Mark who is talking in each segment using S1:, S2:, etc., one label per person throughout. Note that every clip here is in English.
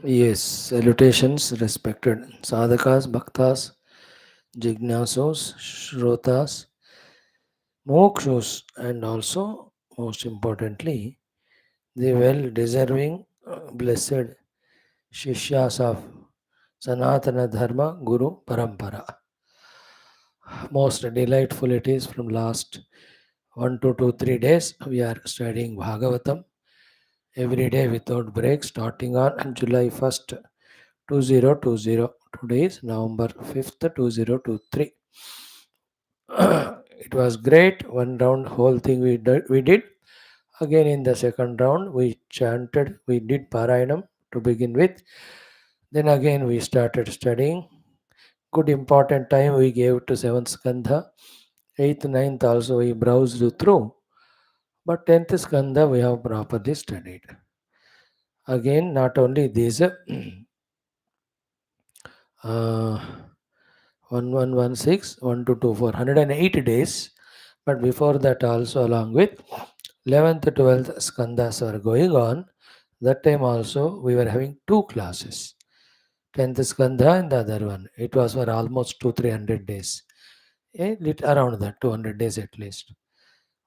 S1: Yes, salutations, respected sadhakas, bhaktas, jignasos, shrotas, mokshus, and also, most importantly, the well deserving, blessed shishyas of Sanatana Dharma Guru Parampara. Most delightful it is from last 1 to 2 3 days. We are studying Bhagavatam every day without break, starting on July 1st, 2020. Today is November 5th, 2023. It was great. One round, whole thing we did. Again, in the second round, we chanted, we did Parayanam to begin with. Then again, we started studying. Good important time we gave to 7th Skandha. 8th, ninth also we browsed through. But 10th Skandha we have properly studied. Again, not only these uh, 1116, 1224, 108 days. But before that also along with 11th, 12th skandhas are going on. That time also we were having two classes. 10th skandha and the other one. It was for almost 200-300 days. Around that 200 days at least.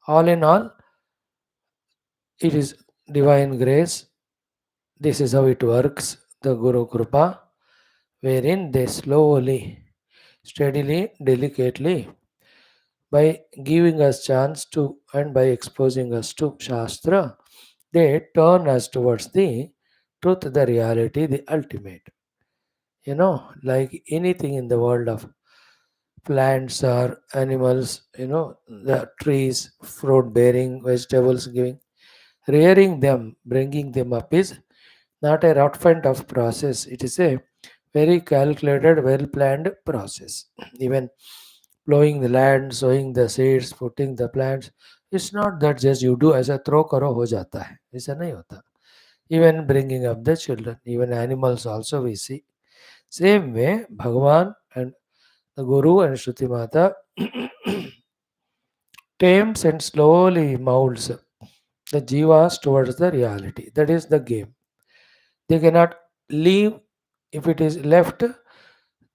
S1: All in all, it is divine grace. This is how it works. The Guru Krupa, wherein they slowly, steadily, delicately, by giving us chance to and by exposing us to Shastra, they turn us towards the truth, the reality, the ultimate. Like anything in the world of plants or animals, the trees, fruit bearing, vegetables giving, rearing them, bringing them up is not a rough of process. It is a very calculated, well planned process. Even plowing the land, sowing the seeds, putting the plants. It's not that just you do ऐसा throw करो हो जाता है ऐसा नहीं होता. Even bringing up the children, even animals also we see. Same way, Bhagavan and the Guru and Shruti Mata tames and slowly molds the jivas towards the reality. That is the game. They cannot leave. If it is left,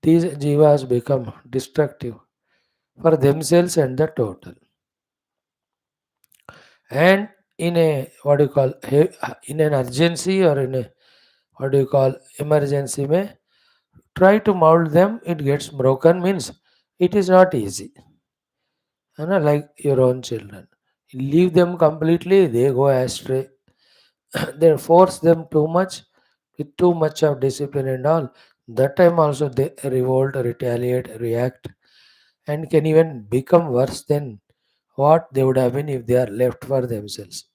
S1: these jivas become destructive for themselves and the total. And in a what do you call in an urgency or in a what do you call emergency may try to mold them, it gets broken means it is not easy. Like your own children. Leave them completely, they go astray. They force them too much with too much of discipline and all. That time also they revolt, retaliate, react, and can even become worse than what they would have been if they are left for themselves.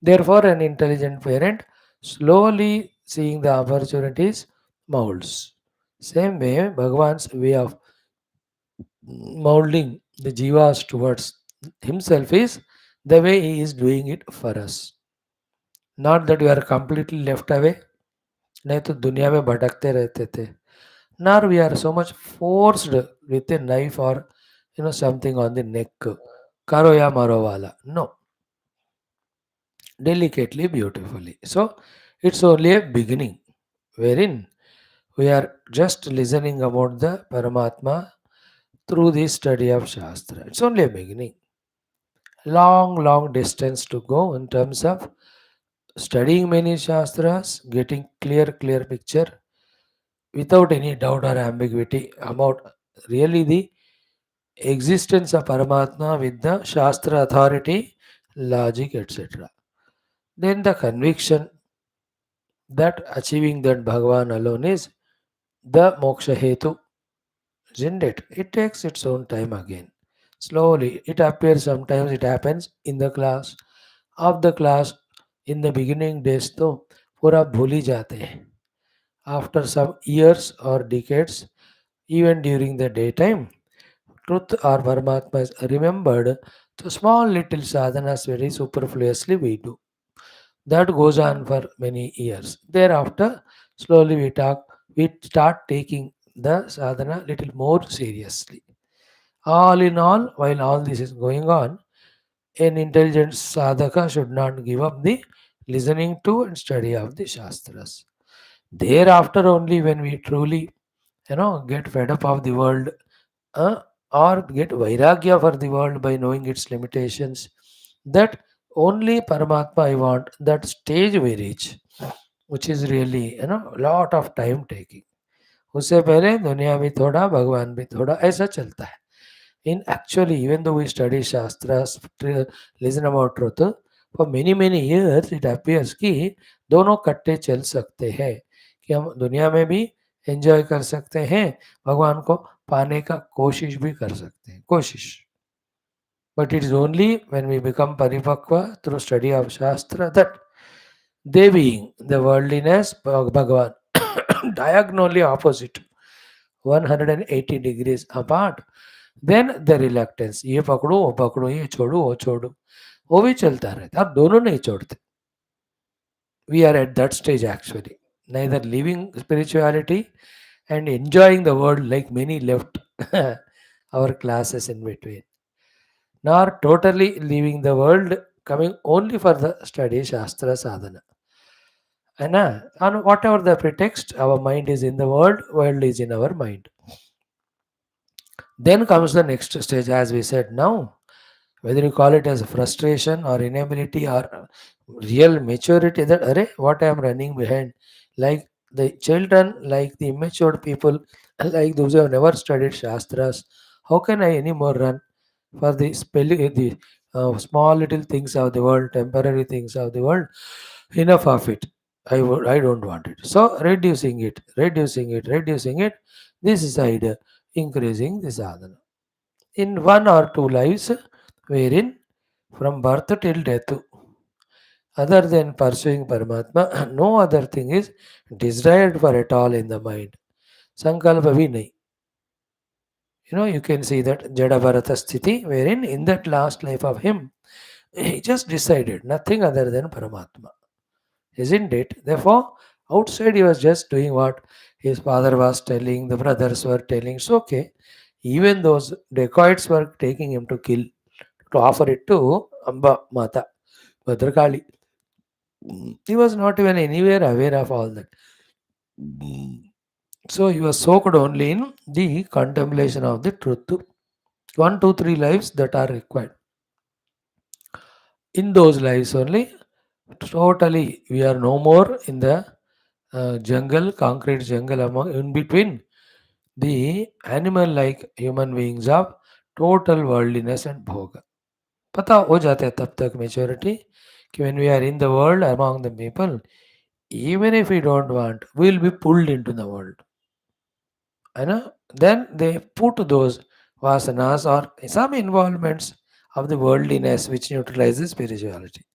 S1: Therefore, an intelligent parent slowly seeing the opportunities molds. Same way, Bhagavan's way of molding the jivas towards himself is the way he is doing it for us. Not that we are completely left away. नहीं तो दुनिया में भटकते रहते थे. Nor we are so much forced with a knife or something on the neck. Karo ya maro wala. No. Delicately, beautifully. So it's only a beginning wherein we are just listening about the Paramatma through the study of Shastra. It's only a beginning. Long, long distance to go in terms of studying many Shastras, getting clear picture without any doubt or ambiguity about really the existence of Paramatma with the Shastra authority, logic, etc. Then the conviction that achieving that Bhagavan alone is the moksha hetu, isn't it? It takes its own time again. Slowly, it appears sometimes it happens in the class. Of the class, in the beginning days तो पूरा भूल ही जाते हैं. After some years or decades, even during the daytime, truth or Paramatma is remembered. So small little sadhanas very superfluously we do. That goes on for many years. Thereafter, slowly we start taking the sadhana little more seriously. All in all, while all this is going on, an intelligent sadhaka should not give up the listening to and study of the Shastras. Thereafter only when we truly, get fed up of the world, uh, or get vairagya for the world by knowing its limitations, that only Paramatma I want, that stage we reach, which is really, lot of time taking. उससे पहले दुनिया भी थोड़ा भगवान भी थोड़ा ऐसा चलता है. In actually, even though we study Shastras, listen about truth, for many many years it appears कि दोनों कट्टे चल सकते हैं, कि हम दुनिया में भी एंजॉय कर सकते हैं, भगवान को पाने का कोशिश भी कर सकते हैं, कोशिश. But it is only when we become paripakva through study of Shastra that they being the worldliness, Bhagavan, diagonally opposite, 180 degrees apart, then the reluctance, ये पकड़ो वो पकड़ो, ये छोड़ो वो छोड़ो, वो भी चलता रहता है. आप दोनों नहीं छोड़ते. We are at that stage actually, neither living spirituality and enjoying the world like many left our classes in between, nor totally leaving the world, coming only for the study Shastra sadhana. And on whatever the pretext, our mind is in the world is in our mind. Then comes the next stage, as we said now, whether you call it as frustration or inability or real maturity, that array, what I am running behind, like the children, like the immature people, like those who have never studied Shastras, how can I anymore run for the spelling, the small little things of the world, temporary things of the world? Enough of it. I don't want it. So reducing it, reducing it, reducing it. This is the idea, increasing the sadhana in one or two lives, wherein from birth till death, other than pursuing Paramatma, no other thing is desired for at all in the mind. Sankalpa bhi nahi. You can see that Jada Bharata Sthiti, wherein in that last life of him, he just decided nothing other than Paramatma. Isn't it? Therefore, outside he was just doing what his father was telling, the brothers were telling. It's okay. Even those dacoits were taking him to kill, to offer it to Amba Mata, Bhadrakali. He was not even anywhere aware of all that. So he was soaked only in the contemplation of the truth. One, two, three lives that are required. In those lives only, totally, we are no more in the jungle, concrete jungle, among in between the animal like human beings of total worldliness and bhoga. पता हो जाता है तब तक maturity कि when we are in the world among the people, even if we don't want, we will be pulled into the world. Then they put those vasanas or some involvements of the worldliness which neutralizes spirituality.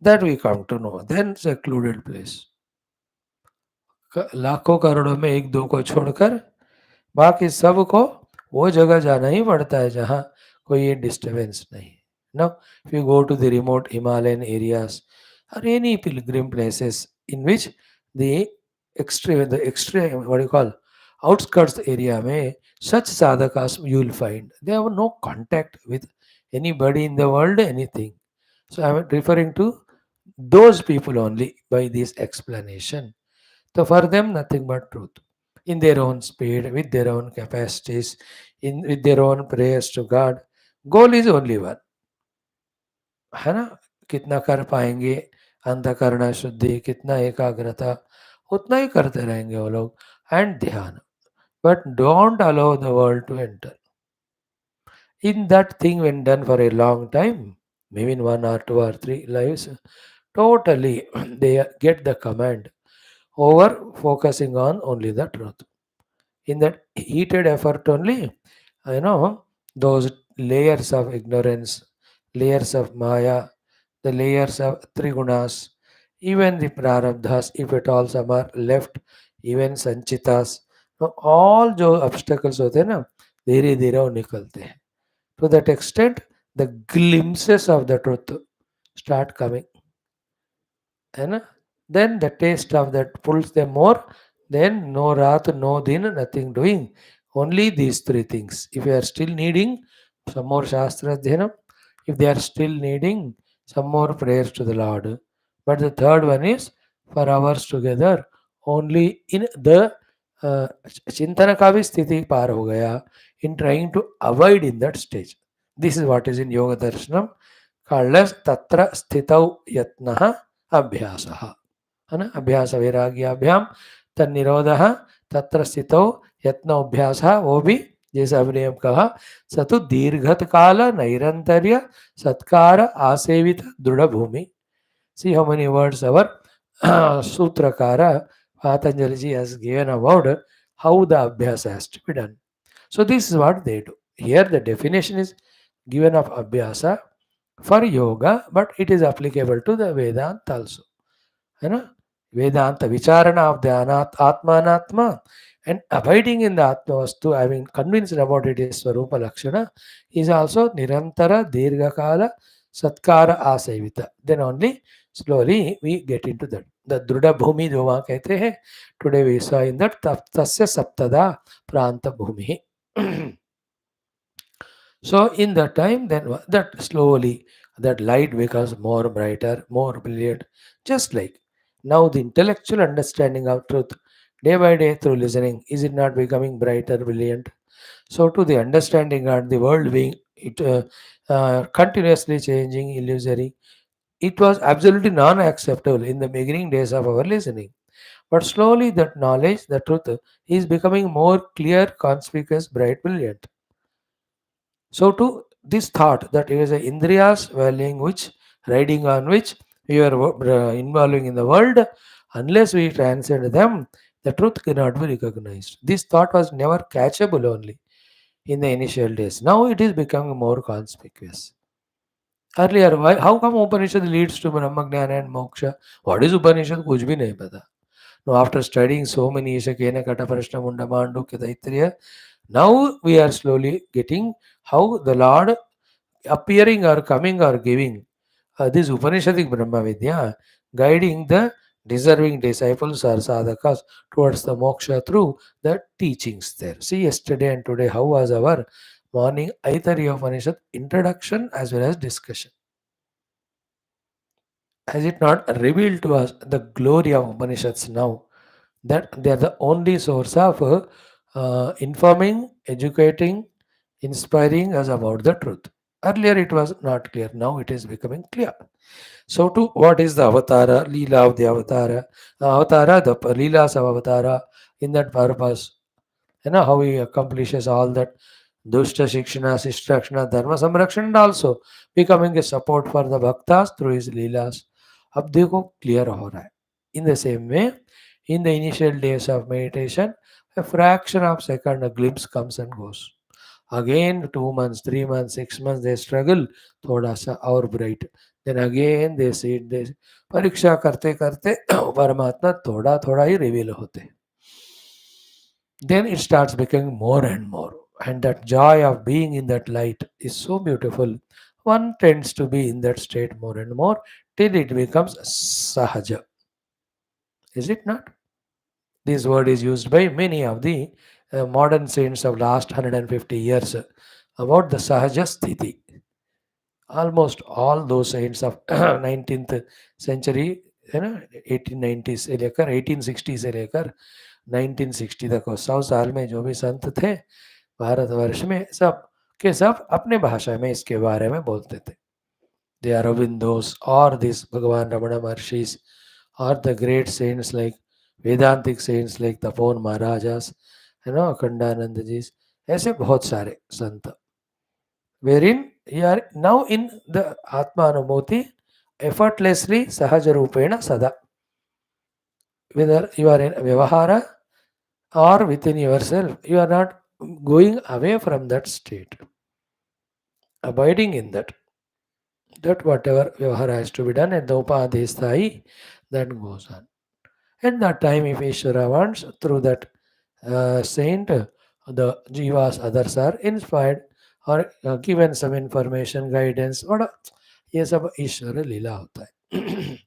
S1: That we come to know. Then secluded place. लाखों करोड़ों में एक दो को छोड़कर बाकी सबको वो जगह जाना ही पड़ता है जहाँ कोई ये डिस्टर्बेंस नहीं. Now, if you go to the remote Himalayan areas or any pilgrim places in which the extreme, what do you call, outskirts area में such sadhakas you will find. They have no contact with anybody in the world, anything. So I am referring to those people only by this explanation. So for them, nothing but truth. In their own speed, with their own capacities, with their own prayers to God. Goal is only one. है ना? कितना कर पाएंगे, अंतःकरण शुद्धि, कितना एकाग्रता, उतना ही करते रहेंगे वो लोग. एंड ध्यान. But don't allow the world to enter. In that thing, when done for a long time, maybe in one or two or three lives, totally they get the command over focusing on only the truth. In that heated effort only, those layers of ignorance, layers of Maya, the layers of Trigunas, even the Prarabdhas, if at all some are left, even Sanchitas, all जो obstacles होते हैं ना, धीरे धीरे वो निकलते हैं. To that extent, the glimpses of the truth start coming. And then the taste of that pulls them more. Then no rat, no din, nothing doing. Only these three things. If you are still needing some more Shastra Dhyana, if they are still needing some more prayers to the Lord, But the third one is for hours together, only in the Chintana Kavi Sthiti par ho gaya, in trying to avoid in that stage. This is what is in Yoga Darshanam called as Tatra Sthitau Yatnaha Abhyasaha. है ना, अभ्यास वैराग्याभ्याम तन्निरोधः तत्र स्थितौ यत्नोभ्यासः, वो भी जैसे हमने अब कहा, स तो दीर्घत काल नैरंतर्य सत्कार आसेवित दृढ़ भूमि. See how many words our Sutrakara Patanjali has given about how the Abhyasa has to be done. So this is what they do. Here the definition is given of Abhyasa for yoga, but it is applicable to the Vedanta also. है ना, Vedanta Vicharana of the Atma Anatma and abiding in the Atma Vastu, having convinced about it is Swarupa Lakshana, is also Nirantara Dirghakala Satkara Asavita. Then only slowly we get into that. The Druda Bhumi जो वहाँ कहते हैं, today we saw in that Tasya Saptada Pranta Bhumi. So in that time, then that slowly that light becomes more brighter, more brilliant, just like now the intellectual understanding of truth day by day through listening, is it not becoming brighter, brilliant? So to the understanding of the world being it continuously changing, illusory, it was absolutely non-acceptable in the beginning days of our listening. But slowly that knowledge, the truth, is becoming more clear, conspicuous, bright, brilliant. So to this thought that it is a Indriyas valuing which, riding on which we are involving in the world, unless we transcend them, the truth cannot be recognized. This thought was never catchable only in the initial days. Now it is becoming more conspicuous. Earlier, how come Upanishad leads to Brahma Jnana and Moksha? What is Upanishad? कुछ भी नहीं पता. Now after studying so many Ishakena Kata Prashna Munda Mandukya Taittiriya, now we are slowly getting how the Lord appearing or coming or giving this Upanishadic Brahma Vidya, guiding the deserving disciples or sadhakas towards the moksha through the teachings there. See, yesterday and today, how was our morning Aitariya Upanishad introduction as well as discussion? Has it not revealed to us the glory of Upanishads now? That they are the only source of informing, educating, inspiring us about the truth. Earlier it was not clear, now it is becoming clear. So, to what is the avatara, Leela of the avatara, avatara, the Leelas of avatara, in that purpose, how he accomplishes all that dushta shikshana, shishtakshana, dharma samrakshana, and also becoming a support for the bhaktas through his Leelas. अब देखो clear हो रहा है. In the same way, in the initial days of meditation, a fraction of second, a glimpse comes and goes. Again, 2 months, 3 months, 6 months, they struggle, थोड़ा सा और bright. Then again, they sit, they परीक्षा करते करते परमात्मा थोड़ा थोड़ा ही reveal होते. Then it starts becoming more and more. And that joy of being in that light is so beautiful. One tends to be in that state more and more till it becomes sahaja. Is it not? This word is used by many of the modern saints of last 150 years about the sahaja sthiti. Almost all those saints of 19th century, 1890 से लेकर 1860 से लेकर 1960 तक, 100 साल में जो भी संत थे भारतवर्ष में, सब के सब अपने भाषा में इसके बारे में बोलते थे. The Aurobindos or these Bhagavan Ramana Maharshis or the great saints like Vedantic saints like Tapon Maharajas, Akhandanandajis, ऐसे बहुत सारे संत, wherein you are now in the Atma Anubhuti effortlessly Sahaja Rupena Sada. Whether you are in Vyavahara or within yourself, you are not going away from that state, abiding in that. That whatever Vyavahara has to be done at the Upadhisthai, that goes on. At that time, if Ishvara wants, through that saint, the Jivas, others are inspired or given some information, guidance, और ये सब ईश्वर लीला होता है.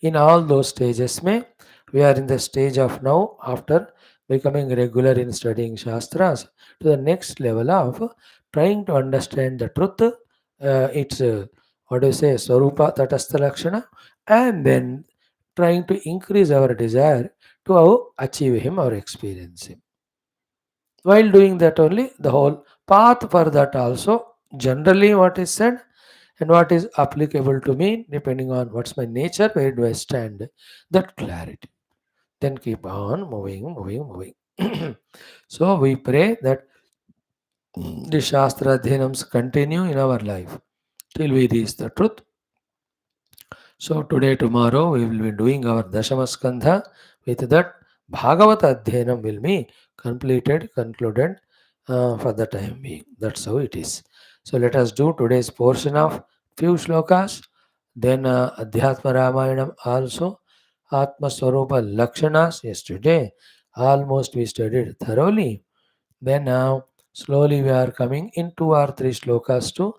S1: In all those stages में, we are in the stage of now, after becoming regular in studying Shastras, to the next level of trying to understand the truth, its what do you say, Swarupa Tatastha Lakshana, and then trying to increase our desire to achieve Him or experience Him. While doing that only, the whole path for that also, generally what is said and what is applicable to me, depending on what's my nature, where do I stand, that clarity. Then keep on moving. So we pray that the Shastra Adhyanams continue in our life till we reach the truth. So today, tomorrow, we will be doing our Dashama Skandha. With that, Bhagavata Adhyanam will be concluded for the time being. That's how it is. So let us do today's portion of few shlokas. Then Adhyatma Ramayanam also. Atma Swarupa Lakshanas yesterday. Almost we studied thoroughly. Then now, slowly we are coming in 2 or 3 slokas to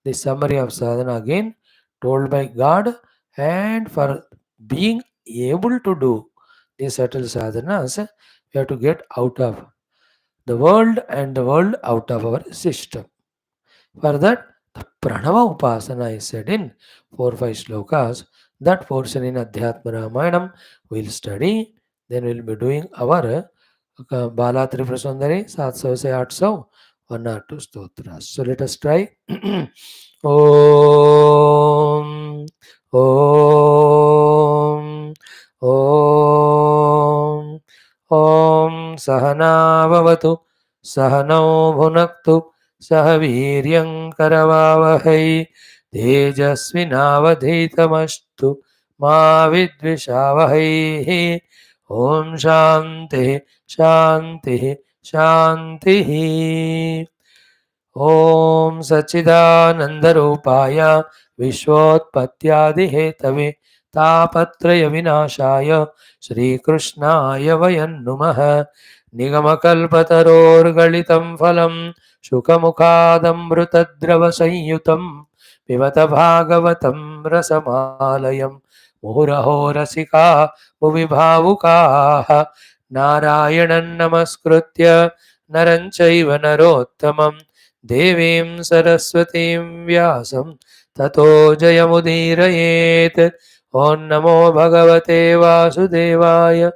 S1: the summary of sadhana again, told by God, and for being able to do these subtle sadhanas, we have to get out of the world and the world out of our system. For that, the Pranava Upasana is said in 4 5 slokas. That portion in Adhyatma Ramayanam we'll study. Then we'll be doing our Bala Tripurasundari 700 से 800 1 or 2 stotras. So let us try. Om Om Om Om Sahana Bhavatu Sahano Bhunaktu Sah Viryam Karavavahai Tejasvinavadhitamastu Ma Vidvishavahai Om Shanti Shanti Shanti Om Sachidanandarupaya Vishwotpatyadihetave Tapatraya Vinashaya Shri Krishnaya Vayan Numaha Nigamakalpatarorgalitam Phalam Shukamukadamrutadrava Sanyutam Pivata Bhagavatam Rasamalayam Muhuraho Rasika Bhuvibhavukaha Narayanan Namaskritya Naranchaiva Narottamam Devim Saraswatim Vyasam Tato Jayamudirayeet Om Namo Bhagavate Vasudevaya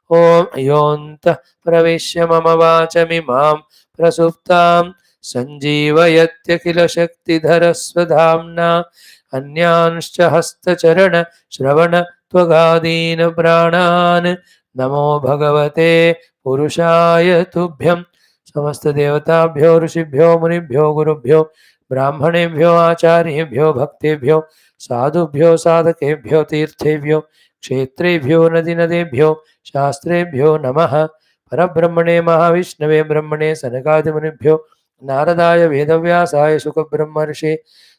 S1: Om Yonta Pravishya Mama Vachamimam Prasuptam Sanjeevayatya Kila Shakti Dharasvadhamna Anyanscha Hastacharana Shravana Tvagadina Pranan Namo Bhagavate Purushaya Tubhyam समस्त देवताभ्यो ऋषिभ्यो मुनिभ्यो गुरुभ्यो ब्राह्मणेभ्यो आचार्येभ्यो भक्तेभ्यो साधुभ्यो साधकेभ्यो तीर्थेभ्यो क्षेत्रेभ्यो नदीनदेभ्यो शास्त्रेभ्यो नमः परब्रह्मणे महाविष्णवे ब्रह्मणे सनकादिमुनिभ्यो नारदाय वेदव्यासाय शुकब्रह्मर्षि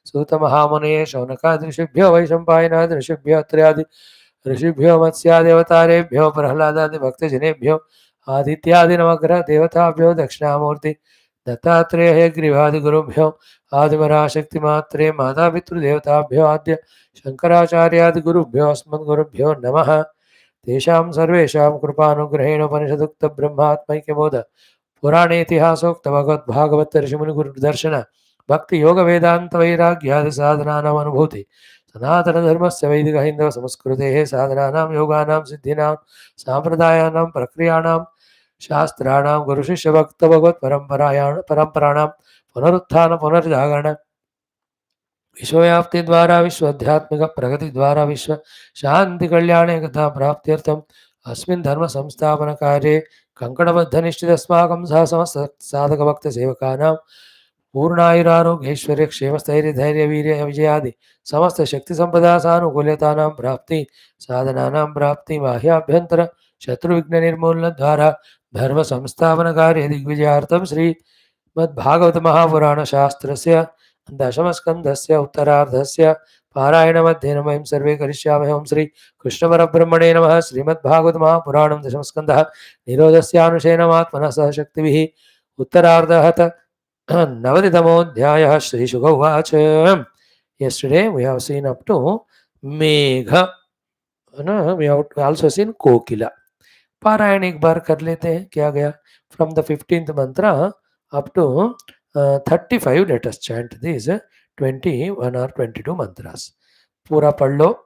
S1: सूतमहामुने शौनकादि वैशंपायनादि ऋषिभ्यो अत्र्यादि ऋषिभ्यो मत्स्यादेवतारेभ्यो प्रह्लादादि भक्तजनेभ्यो आदित्यादि नवग्रह देवताभ्यो दक्षिणामूर्ति दत्तात्रेय हेग्रीवादि गुरुभ्यो आदिवराशक्ति मात्रे माता पितृदेवताभ्यो आद्य शंकराचार्यादि गुरुभ्यो अस्मद्गुरुभ्यो नमः तेषां सर्वेषां कृपानुग्रहेण उपनिषदुक्त ब्रह्मात्मैक्यबोध पुराणे इतिहासोक्त भगवद्भागवत ऋषिमुनिगुरुदर्शन भक्ति योग वेदांत वैराग्यादि साधनानाम् अनुभूति सनातन धर्मस्य वैदिक हिंदव संस्कृतेः साधनानां योगानां सिद्धीनां साम्प्रदायानां प्रक्रियाणां शास्त्राणां गुरुशिष्य भक्त भगवत परंपराणां पुनरुत्थान पुनर्जागरण विश्वव्याप्ति द्वारा विश्व आध्यात्मिक प्रगति द्वारा विश्व शांति कल्याणे कथा प्राप्त्यर्थम अस्मिन् धर्म संस्थापन कार्ये कंकणबद्ध निश्चित अस्माकं सह समस्त साधक भक्त सेवकानां पूर्णायुरारोग्यैश्वर्य क्षेम स्थैर्य धैर्य वीर्य विजयादि समस्त शक्ति संपदा सानुकूल्यतानां प्राप्ति साधनानां प्राप्ति बाह्याभ्यंतर शत्रुविघ्न निर्मूलन द्वारा धर्म संस्थापन कार्य दिग्विजयार्थम श्री मद्भागवत महापुराण शास्त्रस्य दशमस्कन्धस्य उत्तरार्धस्य पारायणमध्ये वयं सर्वे करिष्यामः। ओं श्री कृष्णपरब्रह्मणे नमः। श्रीमद्भागवत महापुराणं दशमस्कन्धः निरोधस्यानुशेनमात्मनः सह शक्तिभिः उत्तरार्धः नवतितमोऽध्यायः। श्रीशुक उवाच Yesterday we have seen up to Megha, we have also seen Kokila. पारायण एक बार कर लेते हैं, क्या गया from the 15th mantra up to 35. Let us chant this 21 or 22 mantras. Pura padlo.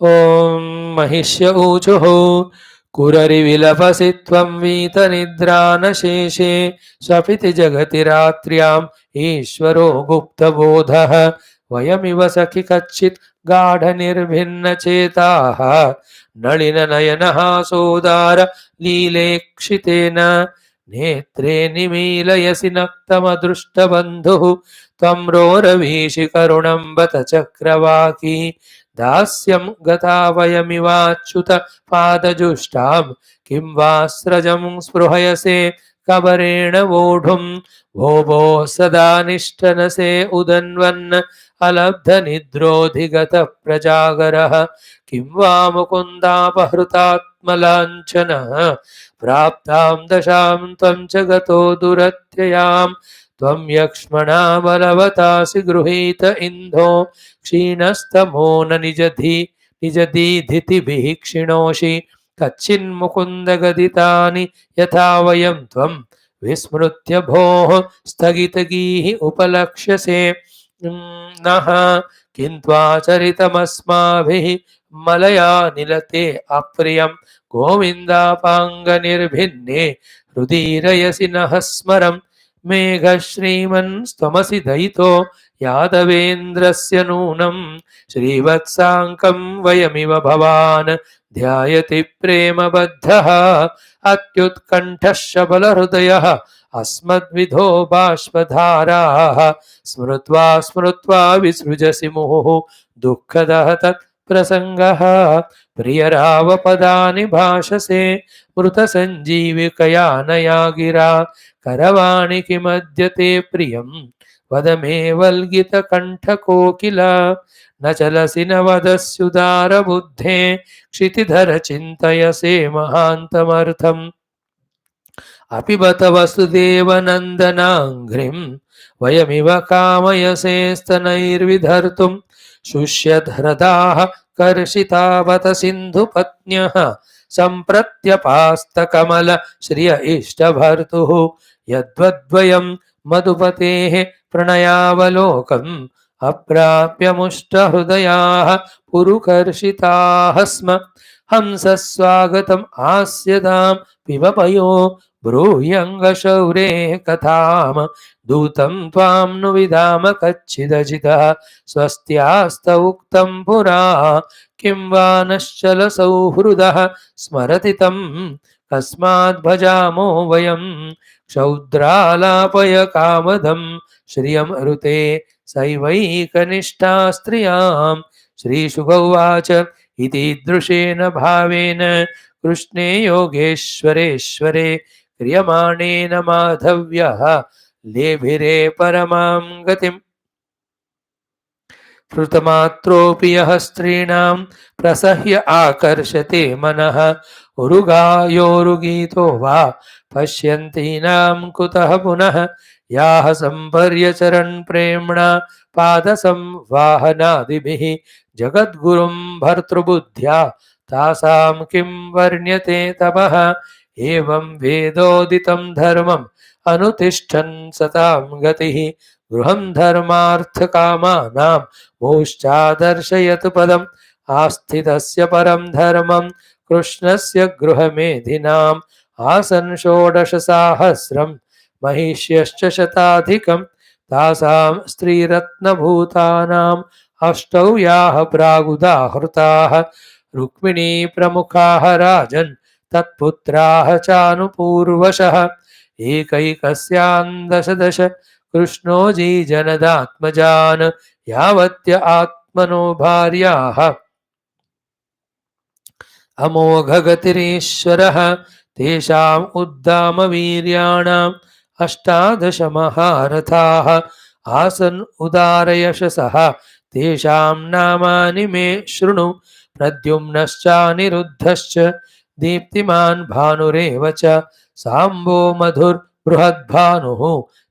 S1: Om Mahishya Uchuhu Kurari Vilapasitvam Vita Nidrana Sheshe Sapiti Jagati Ratriam Ishvaro Gupta Bodha Vayamiva Sakhi Kachit Gadha Nirbhinna Chetaha Nalina Nayanaha Sodara Lilekshitena Netre Nimilayasi Naktama Bandhu Tamro Ravishi Karunam Bata Chakravaki दास्यं गता वयमिवाच्युत पादजुष्टां किं वा स्रजं स्पृहयसे कबरेण वोढुं भो सदा निष्ठनसे उदन्वन् अलब्धनिद्रोऽधिगत प्रजागरः किं वा मुकुन्दापहृतात्मलाञ्छनः प्राप्तां दशां त्वं च गतो दुरत्ययां त्वं यक्ष्मणा बलवतासि गृहीत इन्धो क्षीणस्तमो न निजदीधितिभिः क्षिणोषि कच्चिन्मुकुन्दगदितानि यथा वयं त्वं विस्मृत्य भोः स्थगितगीः उपलक्ष्यसे नः किन्त्वाचरितमस्माभिः मलया निलते अप्रियं गोविन्दापाङ्गनिर्भिन्ने हृदीरयसि नः स्मरम् मेघश्रीमन्स्त्वमसि दयितो यादवेन्द्रस्य नूनं श्रीवत्साङ्कं वयमिव भवान् ध्यायति प्रेमबद्धः अत्युत्कण्ठः शबलहृदयः अस्मद्विधो बाष्पधाराः स्मृत्वा स्मृत्वा विसृजसि मुहुः दुःखदः तत्प्रसङ्गः प्रियरावपदानि भाषसे मृतसञ्जीविकया नया गिरा करवाणि किमद्य ते प्रियं वद मे वल्गितकण्ठकोकिल न चलसि न वदस्युदारबुद्धे क्षितिधर चिन्तयसे महान्तमर्थम् अपि बत वसुदेवनन्दनाङ्घ्रिं वयमिव कामयसे स्तनैर्विधर्तुं शुष्यधृताः कर्षितावत सिन्धुपत्न्यः सम्प्रत्यपास्तकमल श्रिय इष्टभर्तुः यद्वद्वयं मधुपतेः प्रणयावलोकम् अप्राप्य मुष्टहृदयाः पुरुकर्षिताः स्म हंसस्वागतम् आस्यतां पिबपयो ब्रूह्यङ्गशौरेः कथाम दूतं त्वां नु विधाम कच्चिदजितः स्वस्त्यास्त उक्तं पुरा किं वा नश्चल सौहृदः स्मरति तं कस्माद् भजामो वयं क्षौद्रालापय कामदं श्रियं ऋते सैवैकनिष्ठा स्त्रियां श्रीशुक उवाच इतीदृशेन भावेन कृष्णे योगेश्वरेश्वरे क्रियमाणेन माधव्यः लेभिरे परमां गतिम् श्रुतमात्रोऽपि यः स्त्रीणां प्रसह्य आकर्षते मनः उरुगायोरुगीतो वा पश्यन्तीनां कुतः पुनः याः सम्पर्यचरन् प्रेम्णा पादसंवाहनादिभिः जगद्गुरुं भर्तृबुद्ध्या तासां किं वर्ण्यते तपः एवं वेदोदितं धर्मम् अनुतिष्ठन् सतां गतिः गृहं धर्मार्थकामानां मोश्चादर्शयत् पदम् आस्थितस्य परं धर्मं कृष्णस्य गृहमेधिनाम् आसन् षोडशसाहस्रं महिष्यश्च शताधिकं तासां स्त्रीरत्नभूतानाम् अष्टौ याः प्रागुदाहृताः रुक्मिणी प्रमुखाः राजन् तत्पुत्राः चानुपूर्वशः एकैकस्यां दश दश कृष्णो जीजनदात्मजान् यावत्य आत्मनो भार्याः अमोघगतिरीश्वरः तेषाम् उद्दामवीर्याणाम् अष्टादश महारथाः आसन् उदारयशसः तेषां नामानि मे शृणु प्रद्युम्नश्चानिरुद्धश्च दीप्तिमान् भानुरेव च साम्बो मधुर्बृहद्भानुः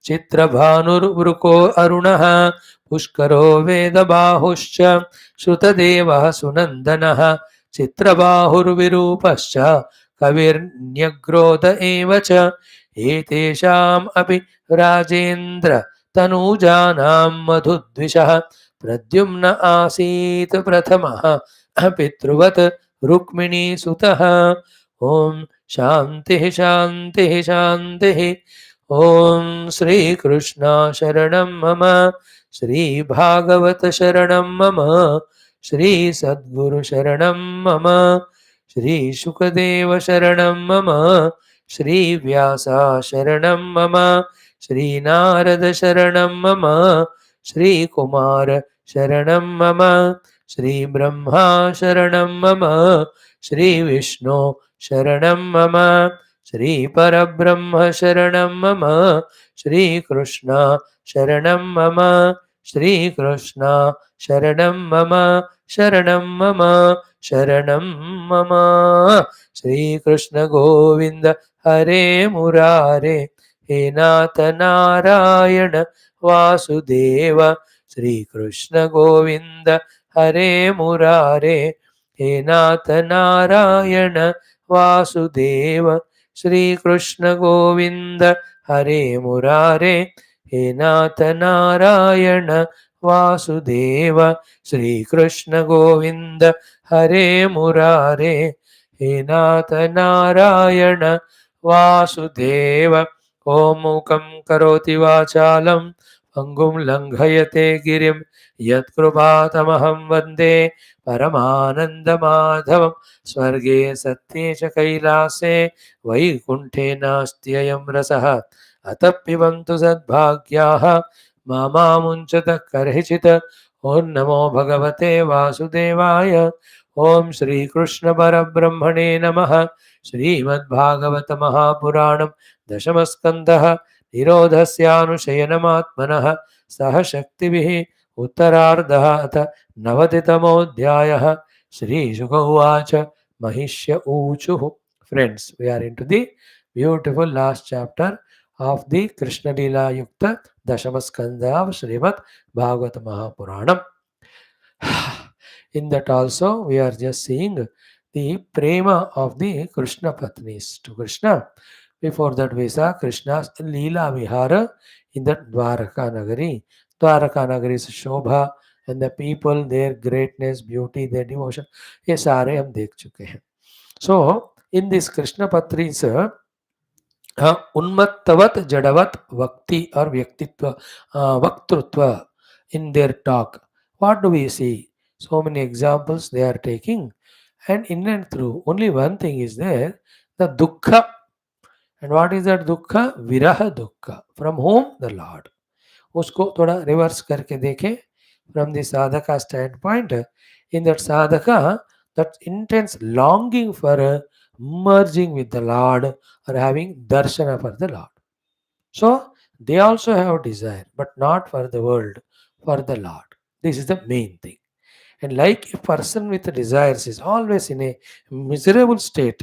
S1: चित्रभानुर्वृको अरुणः पुष्करो वेदबाहुश्च श्रुतदेवः सुनन्दनः चित्रबाहुर्विरूपश्च कविर्न्यग्रोध एव च एतेषाम् अपि राजेन्द्र तनूजानां मधुद्विषः प्रद्युम्न आसीत् प्रथमः पितृवत् रुक्मिणीसुतः। ॐ शान्तिः शान्तिः शान्तिः। ॐ श्रीकृष्ण शरणं मम, श्रीभागवत शरणं मम, श्रीसद्गुरु शरणं मम, श्रीशुकदेव शरणं मम, श्रीव्यास शरणं मम, श्रीनारद शरणं मम, श्रीकुमार शरणं मम, श्रीब्रह्मा शरणं मम, श्रीविष्णु शरणं मम, श्रीपरब्रह्म शरणं मम, श्रीकृष्ण शरणं मम, श्रीकृष्ण शरणं मम, शरणं मम, शरणं मम। श्रीकृष्ण गोविंद हरे मुरारे, हे नाथ नारायण वासुदेव। श्रीकृष्ण गोविंद हरे मुरारे, हे नाथ नारायण वासुदेव। श्रीकृष्ण गोविंद हरे मुरारे, हे नाथ नारायण वासुदेव। श्रीकृष्ण गोविंद हरे मुरारे, हे नाथ नारायण वासुदेव। ॐ मूकं करोति वाचालं पङ्गुं लङ्घयते गिरिं यत्कृपातमहं वन्दे परमानन्दमाधवं। स्वर्गे सत्ये च कैलासे वैकुण्ठे नास्त्ययं रसः, अतः पिबन्तु सद्भाग्याः मामुञ्चतः कर्हिचित्। ॐ नमो भगवते वासुदेवाय। ॐ श्रीकृष्ण परब्रह्मणे नमः। श्रीमद्भागवत महापुराणं दशमस्कन्धः निरोधस्यानुशयनमात्मनः सह शक्तिभिः उत्तरार्धः अथ नवतितमोऽध्यायः। श्रीशुक उवाच महिष्य ऊचुः। Friends, we are into the beautiful last chapter of the Krishna Lila Yukta Dashamaskandha of Srimad Bhagavata Mahapuranam. In that also we are just seeing the prema of the Krishna Patnis to Krishna. Before that we saw Krishna's Leela Vihara in the Dwaraka Nagari. Dwaraka Nagari is Shobha and the people, their greatness, beauty, their devotion. ये सारे हम देख चुके हैं. So in this Krishna Patris उन्मत्तवत जड़वत वक्ति और व्यक्तित्व वक्तृत्व in their talk. What do we see? So many examples they are taking, and in and through only one thing is there, the dukkha. And what is that dukkha? Viraha dukkha. From whom? The Lord. उसको थोड़ा reverse करके देखें from the sadhaka standpoint. In that sadhaka, that intense longing for merging with the Lord or having darshana for the Lord. So they also have desire, but not for the world, for the Lord. This is the main thing. And like a person with desires is always in a miserable state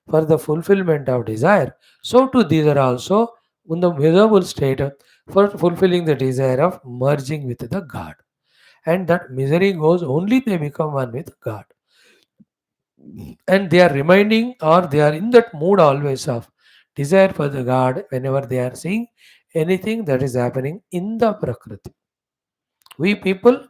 S1: for the fulfillment of desire, so too these are also in the miserable state for fulfilling the desire of merging with the God. And that misery goes only they become one with God. And they are reminding or they are in that mood always of desire for the God whenever they are seeing anything that is happening in the Prakriti. We people,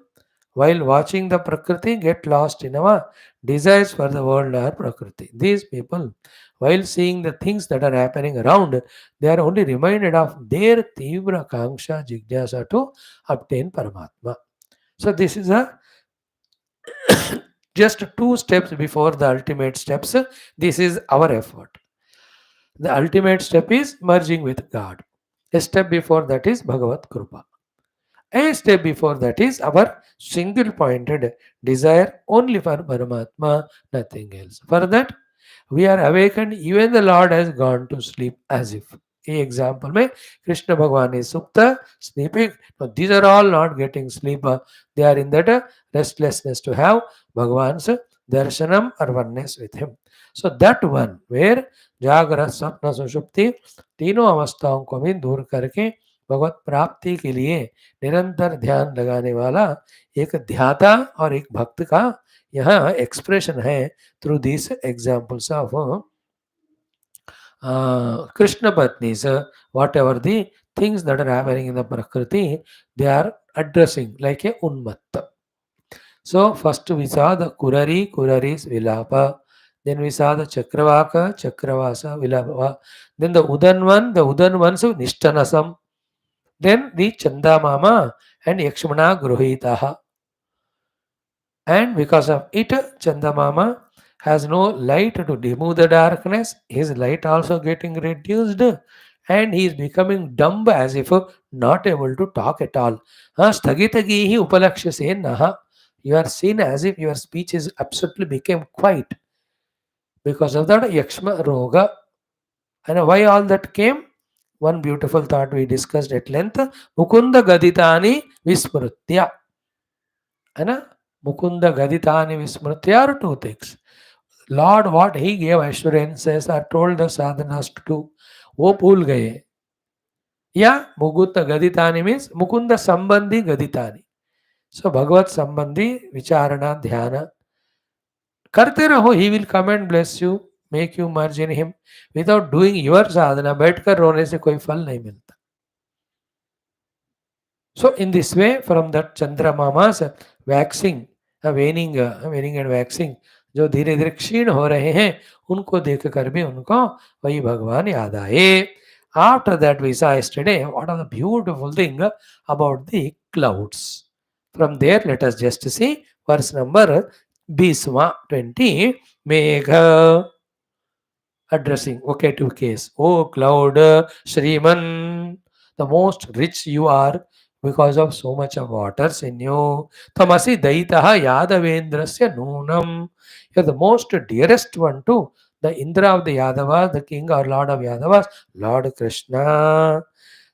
S1: while watching the Prakriti, get lost in our desires for the world or Prakriti. These people, while seeing the things that are happening around, they are only reminded of their Tivra Kanksha Jigyasa to obtain Paramatma. So this is a just two steps before the ultimate steps. This is our effort. The ultimate step is merging with God. A step before that is Bhagavat Krupa. A step before that is our single pointed desire only for Paramatma, nothing else. For that, we are awakened, even the Lord has gone to sleep as if. A example में Krishna Bhagwan is supta, sleeping. No, these are all not getting sleep. They are in that restlessness to have Bhagwan's darshanam or oneness with him. So that one where जागृत स्वप्न सुषुप्ति तीनों अवस्थाओं को भी दूर करके भगवत प्राप्ति के लिए निरंतर ध्यान लगाने वाला एक ध्याता और एक भक्त का यहाँ एक्सप्रेशन है through this examples of Krishna Patnis, whatever the things that are happening in the Prakriti, they are addressing like a Unmatta. So first we saw the Kurari's Vilapa. Then we saw the Chakravasa, Vilapa. Then the Udan one's Nishtanasam. Then the Chandamama and Yakshmana Gruhitaha. And because of it, Chandamama has no light to remove the darkness. His light also getting reduced, and he is becoming dumb as if not able to talk at all. Sthagitagihi upalakshase naha. You are seen as if your speech is absolutely became quiet because of that Yakshma Roga. And why all that came? One beautiful thought we discussed at length. Mukunda Gaditani Vismrutya. And Mukunda Gaditani Vismrutya are two things. Lord, what he gave assurances are told the sadhanas to do. वो भूल गए या Mukund गदितानी means Mukund संबंधी गदितानी. So भगवत संबंधी विचारणा ध्यान करते रहो. He will come and bless you, make you merge in him. Without doing your sadhana, बैठकर रोने से कोई फल नहीं मिलता. So in this way, from that Chandramama's waxing, waning and waxing, जो धीरे धीरे क्षीण हो रहे हैं, उनको देख कर भी उनको वही भगवान याद आए. After that we saw yesterday what are the beautiful thing about the clouds. From there let us just see verse number 20. Megha addressing vocative case. O cloud, Shriman, the most rich you are because of so much of waters in you. Tamasi Daitaha Yadavendrasya Nunam. You are the most dearest one to the Indra of the Yadavas, the king or lord of Yadavas, Lord Krishna.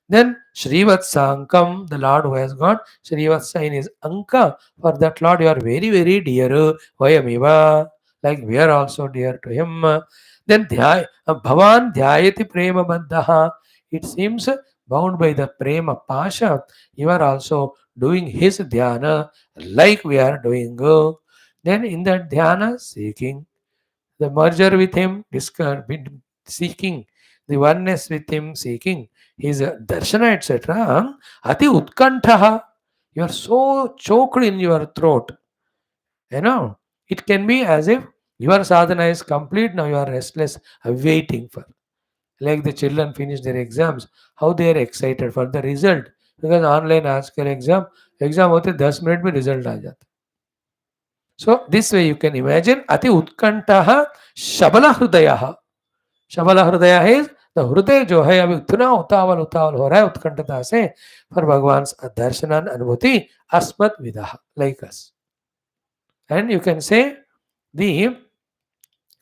S1: Then Srivatsankam, the Lord who has got Srivatsa in his Anka. For that Lord you are very, very dear. Vayamiva. Like we are also dear to him. Then Bhavan Dhyayati Prema Baddhaha. It seems bound by the Prema Pasha. You are also doing his dhyana like we are doing. Then in that dhyana, seeking the merger with him, seeking the oneness with him, seeking his darshana, etc. Ati Utkantaha. You are so choked in your throat. You know, it can be as if your sadhana is complete, now you are restless, waiting for. Like the children finish their exams, how they are excited for the result. Because online आजकल exam होते 10 minute में result आ जाता. So this way you can imagine अति उत्कंठः शबल हृदयः. शबल हृदय है the हृदय जो है अभी उतना उतावल उतावल हो रहा है उत्कंठता से for भगवान दर्शनान अनुभूति अस्मत् विदः like us. And you can say the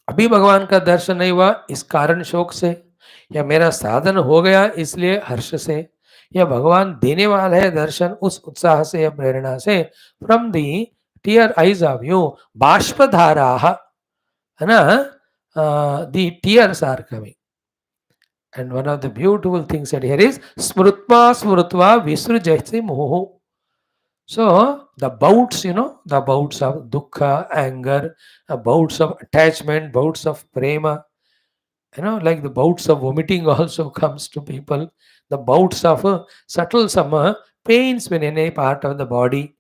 S1: अभी भगवान का दर्शन नहीं हुआ इस कारण शोक से, या मेरा साधन हो गया इसलिए हर्ष से, या भगवान देने वाला है दर्शन उस उत्साह से या प्रेरणा से. From the tear eyes of you बाष्पधारा है ना, the tears are coming. And one of the beautiful things at here is स्मृत्वा स्मृत्वा विसृजति मोह. So the bouts, the bouts of dukkha, anger, bouts of attachment, bouts of prema, like the bouts of vomiting also comes to people. The bouts of subtle some pains when any part of the body,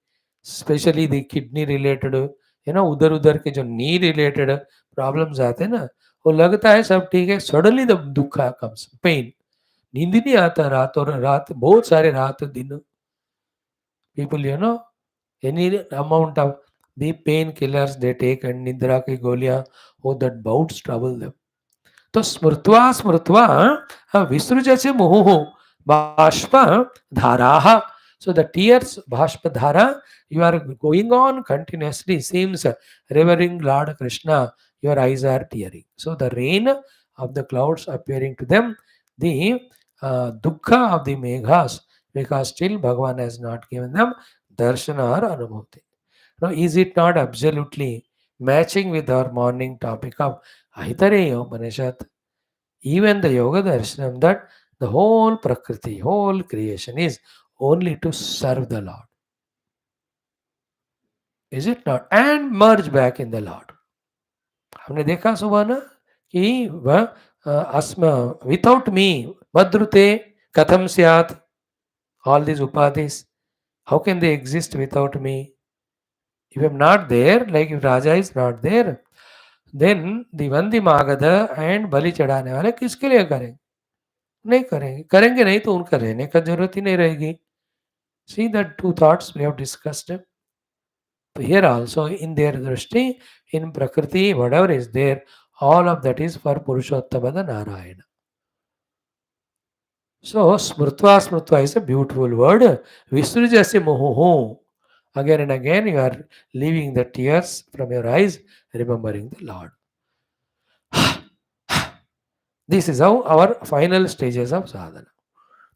S1: especially the kidney related, उधर उधर के जो knee related problems आते हैं ना, वो लगता है सब ठीक है, suddenly the दुखा comes, pain. नींद नहीं आता रात और रात, बहुत सारे रात दिन. People, any amount of the painkillers they take and nidra ki goliyan, oh that bouts trouble them. तो स्मृत्वा स्मृत्वा विसृजति मुहुः बाष्प धाराः. So the tears bhashpa dhara, you are going on continuously, seems revering Lord Krishna, your eyes are tearing. So the rain of the clouds appearing to them, the dukkha of the meghas, because still Bhagavan has not given them darshana or anubhuti. Now, is it not absolutely matching with our morning topic of Aitareya Upanishad? Even the Yoga Darshanam, that the whole Prakriti, whole creation is only to serve the Lord. Is it not? And merge back in the Lord. हमने देखा सुबह ना कि वह अस्म without me मद्रुते Katham syat, all these upadhis, how can they exist without me? If I'm not there, like if Raja is not there, then the Vandi Magada and बलि चढ़ाने वाले किसके लिए करेंगे? नहीं करेंगे, करेंगे नहीं तो उनका रहने का जरूरत ही नहीं रहेगी. See that two thoughts we have discussed. Here also in their drishti, in Prakriti, whatever is there, all of that is for Purushottamada Narayana. So smrutva smrutva is a beautiful word. Visrujasya moho. Again and again you are leaving the tears from your eyes, remembering the Lord. This is how our final stages of sadhana.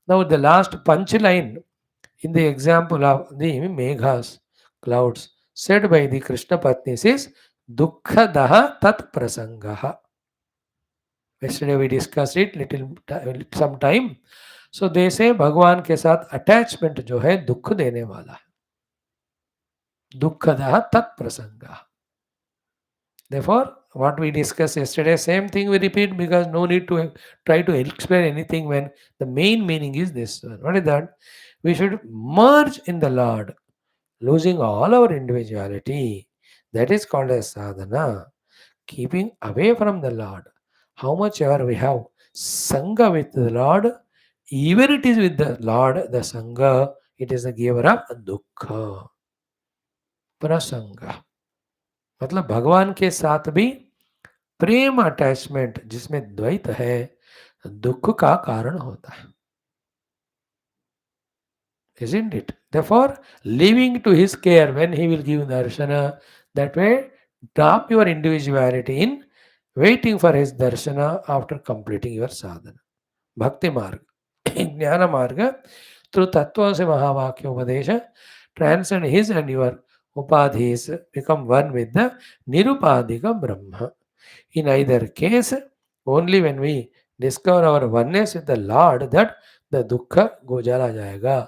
S1: Now the last punchline in the example of the meghas, clouds, said by the Krishna Patnis is Dukkhadaha Tat Prasangaha. Yesterday we discussed it some time. So they say भगवान के साथ attachment जो है दुख देने वाला है. दुःखदः तत्प्रसंगः. Therefore, what we discussed yesterday, same thing we repeat because no need to try to explain anything when the main meaning is this one. What is that? We should merge in the Lord, losing all our individuality. That is called as sadhana. Keeping away from the Lord. How much ever we have Sangha with the Lord, even it is with the Lord, the Sangha, it is the giver of dukkha. Prasanga. मतलब भगवान के साथ भी प्रेम attachment जिसमें द्वैत है दुख का कारण होता है. Isn't it? Therefore, leaving to his care when he will give darshana, that way drop your individuality in waiting for his darshana after completing your sadhana. Bhakti marg, jnana marga, through tattva se mahavakyopadesha, transcend his and your upadhis, become one with the nirupadhika brahma. In either case, only when we discover our oneness with the Lord that the dukkha go jala jayega.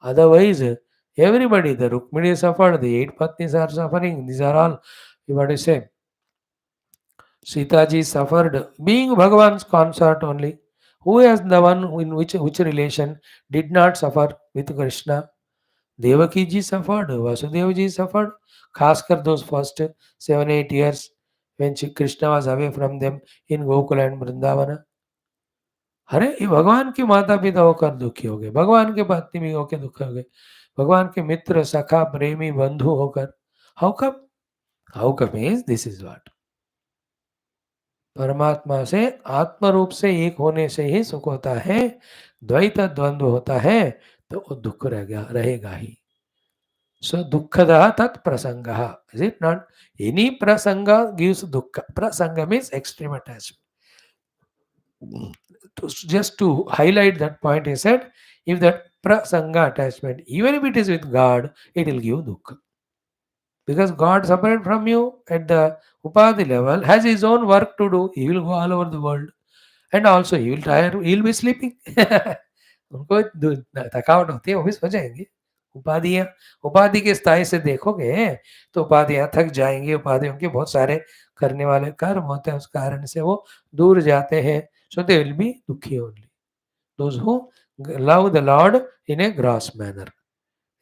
S1: Otherwise, everybody, the Rukmini suffered, the 8 Patnis are suffering. These are all, what do you say? Sitaji suffered, being Bhagavan's consort only. Who is the one in which relation did not suffer with Krishna? Devaki ji suffered, Vasudeva ji suffered. Khaskar those first 7-8 years when Krishna was away from them in Gokula and Vrindavana. अरे ये भगवान के माता पिता होकर दुखी हो गए, भगवान के पत्नी भी होकर दुखी हो गए, भगवान के मित्र सखा प्रेमी बंधु होकर. How come? How come is this is what. परमात्मा से आत्म रूप से एक होने से ही सुख होता है. द्वैत द्वंद्व होता है तो वो दुख रहेगा ही. सो दुःखदः तत् प्रसंगः. Is it not? एनी प्रसंग गिव्स दुःख. प्रसंग means extreme attachment. Just to highlight that point, he said, if that prasanga attachment, even if it is with God, it will give dukkha. Because God separate from you at the upadhi level, has his own work to do. He will go all over the world. And also he will tire, he will be sleeping. उनको थकावट होती है, वो भी सो जाएंगे. उपाधियां, उपाधि के स्थाई से देखोगे तो उपाधियां थक जाएंगी. उपाधियों के बहुत सारे करने वाले कर्म होते हैं, उस कारण से वो दूर जाते हैं. So they will be dukhi only. Those who love the Lord in a gross manner.